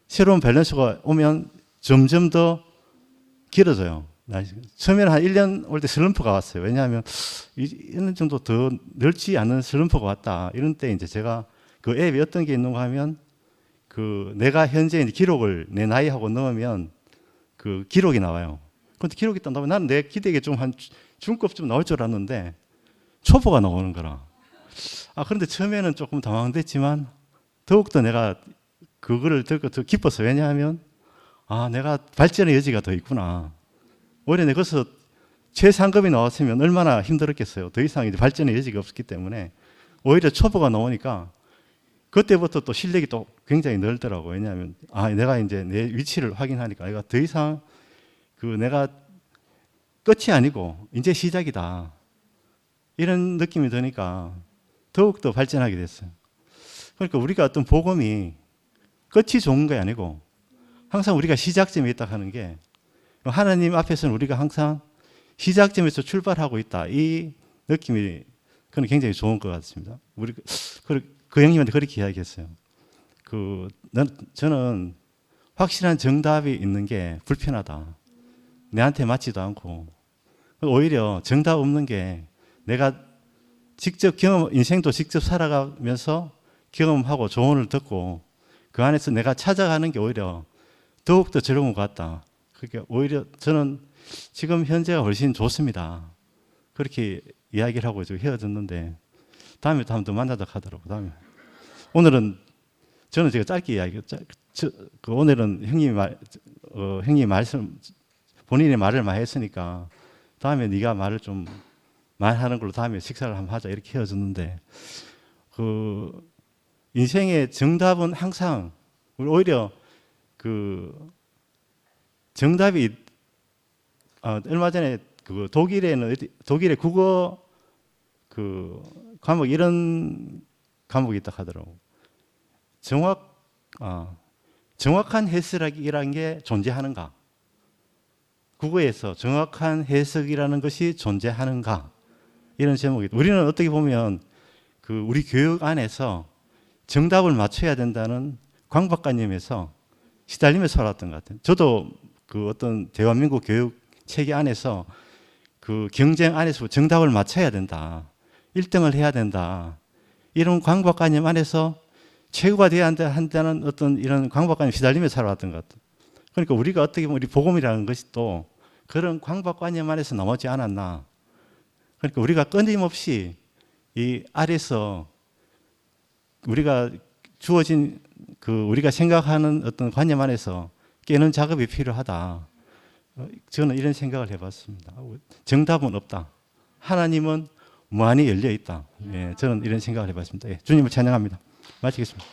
S3: 새로운 밸런스가 오면 점점 더 길어져요. 처음에는 한 1년 올 때 슬럼프가 왔어요. 왜냐하면 1년 정도 더 넓지 않은 슬럼프가 왔다. 이런 때 이제 제가 그 앱이 어떤 게 있는가 하면 내가 현재 기록을 내 나이하고 넣으면 그 기록이 나와요. 그런데 기록이 있다 나오면 나는 내 기대에 좀 한 중급 좀 나올 줄 알았는데 초보가 나오는 거라. 그런데 처음에는 조금 당황됐지만 더욱더 내가 그거를 듣고 더 기뻤어요. 왜냐하면 내가 발전의 여지가 더 있구나. 오히려 내가 거기서 최상급이 나왔으면 얼마나 힘들었겠어요. 더 이상 이제 발전의 여지가 없었기 때문에 오히려 초보가 나오니까 그때부터 또 실력이 또 굉장히 늘더라고요. 왜냐하면 내가 이제 내 위치를 확인하니까 내가 더 이상 내가 끝이 아니고 이제 시작이다. 이런 느낌이 드니까 더욱더 발전하게 됐어요. 그러니까 우리가 어떤 복음이 끝이 좋은 게 아니고 항상 우리가 시작점에 있다 하는 게 하나님 앞에서는 우리가 항상 시작점에서 출발하고 있다. 이 느낌이 그건 굉장히 좋은 것 같습니다. 우리 그 형님한테 그렇게 이야기했어요. 저는 확실한 정답이 있는 게 불편하다. 내한테 맞지도 않고 오히려 정답 없는 게 내가 직접 인생도 직접 살아가면서 경험하고 조언을 듣고 그 안에서 내가 찾아가는 게 오히려 더욱더 즐거운 것 같다. 그러니까 오히려 저는 지금 현재가 훨씬 좋습니다. 그렇게 이야기를 하고 지금 헤어졌는데 다음에 또 한 번 더 만나자 하더라고요. 다음에 오늘은 저는 제가 짧게 오늘은 형님이 말씀 본인의 말을 많이 했으니까 다음에 네가 말을 좀 많이 하는 걸로 다음에 식사를 한번 하자 이렇게 헤어졌는데 인생의 정답은 항상 오히려 정답이 얼마 전에 독일의 국어 과목 이런 과목이 있다 하더라고. 정확한 해석이라는 게 존재하는가? 국어에서 정확한 해석이라는 것이 존재하는가? 이런 제목이. 우리는 어떻게 보면 우리 교육 안에서 정답을 맞춰야 된다는 강박관념에서 시달리며 살았던 것 같아요. 저도 어떤 대한민국 교육 체계 안에서 경쟁 안에서 정답을 맞춰야 된다. 1등을 해야 된다. 이런 강박관념 안에서 최고가 되어야 한다는 어떤 이런 강박관념에 시달리며 살아왔던 것 같아요. 그러니까 우리가 어떻게 보면 우리 복음이라는 것이 또 그런 강박관념 안에서 나오지 않았나. 그러니까 우리가 끊임없이 이 아래서 우리가 주어진 우리가 생각하는 어떤 관념 안에서 깨는 작업이 필요하다. 저는 이런 생각을 해봤습니다. 정답은 없다. 하나님은 무한히 열려 있다. 예, 저는 이런 생각을 해봤습니다. 예, 주님을 찬양합니다. 마치겠습니다.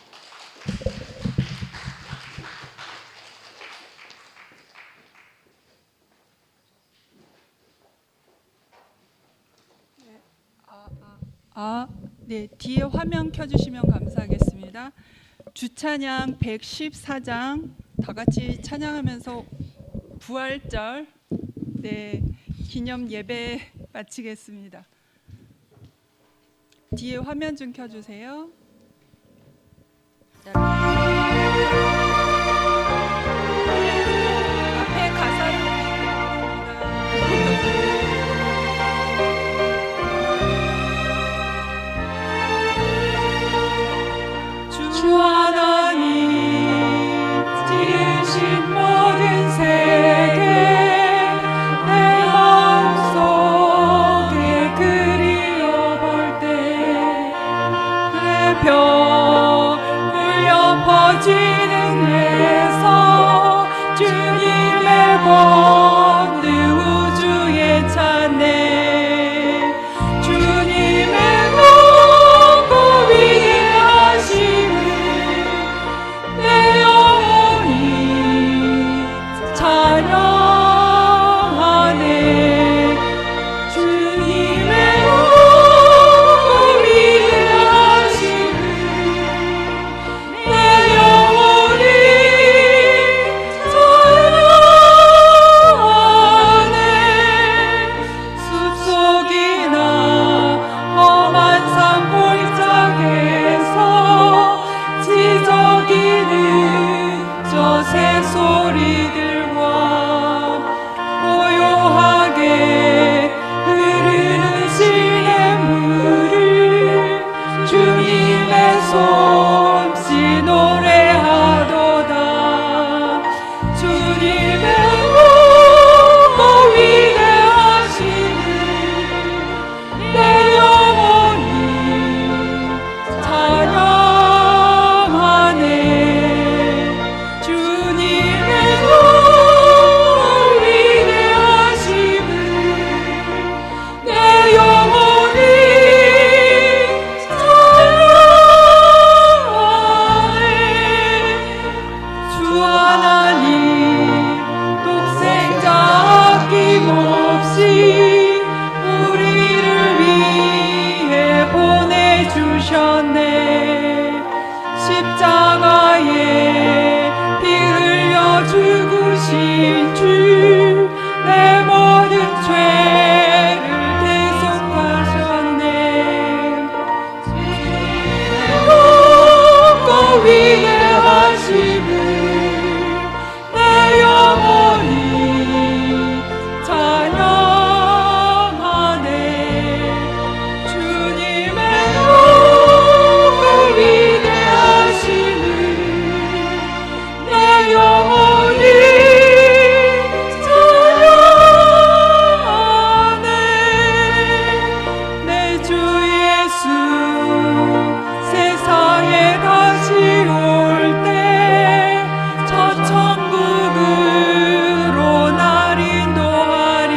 S1: 네, 뒤에 화면 켜주시면 감사하겠습니다. 주찬양 114장 다 같이 찬양하면서 부활절 네, 기념 예배 마치겠습니다. 뒤에 화면 좀 켜주세요. 앞에 가사를
S2: 주 하나님 지으신 모든 세계 내 마음속에 그리워볼 때 내 별 울려 퍼지는 데서 주님의 본능 우주에 찾네. 주님의 높고 위대하심을 내 영혼이 찬양하네. 주님의 높고 위대하심을 내 영혼이 찬양하네. 숲속이나 험한 산 골짜기에서 지저귀는 저 새소리들과 고요하게 흐르는 시냇물을 주님의 솜씨 노래하도다. 주님의 높고 위대하심을 내 영혼이 찬양하네. 주님의 높고 위대하심을 내 영혼이 찬양하네. 주 하나님 독생자 아낌없이 우리를 위해 보내주셨네. 십자가에 피 흘려 죽으신 주 내 모든 죄를 대속하셨네. 높고 위대하심을 내 영혼이 찬양하네. 주님의 높고 위대하심을 내 영혼이 찬양하네. 내 주 예수 세상에 다시 올 때 저 천국으로 날 인도하리.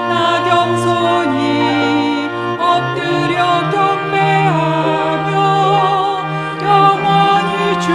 S2: 나 겸손히 엎드려 경배하며 영원히 주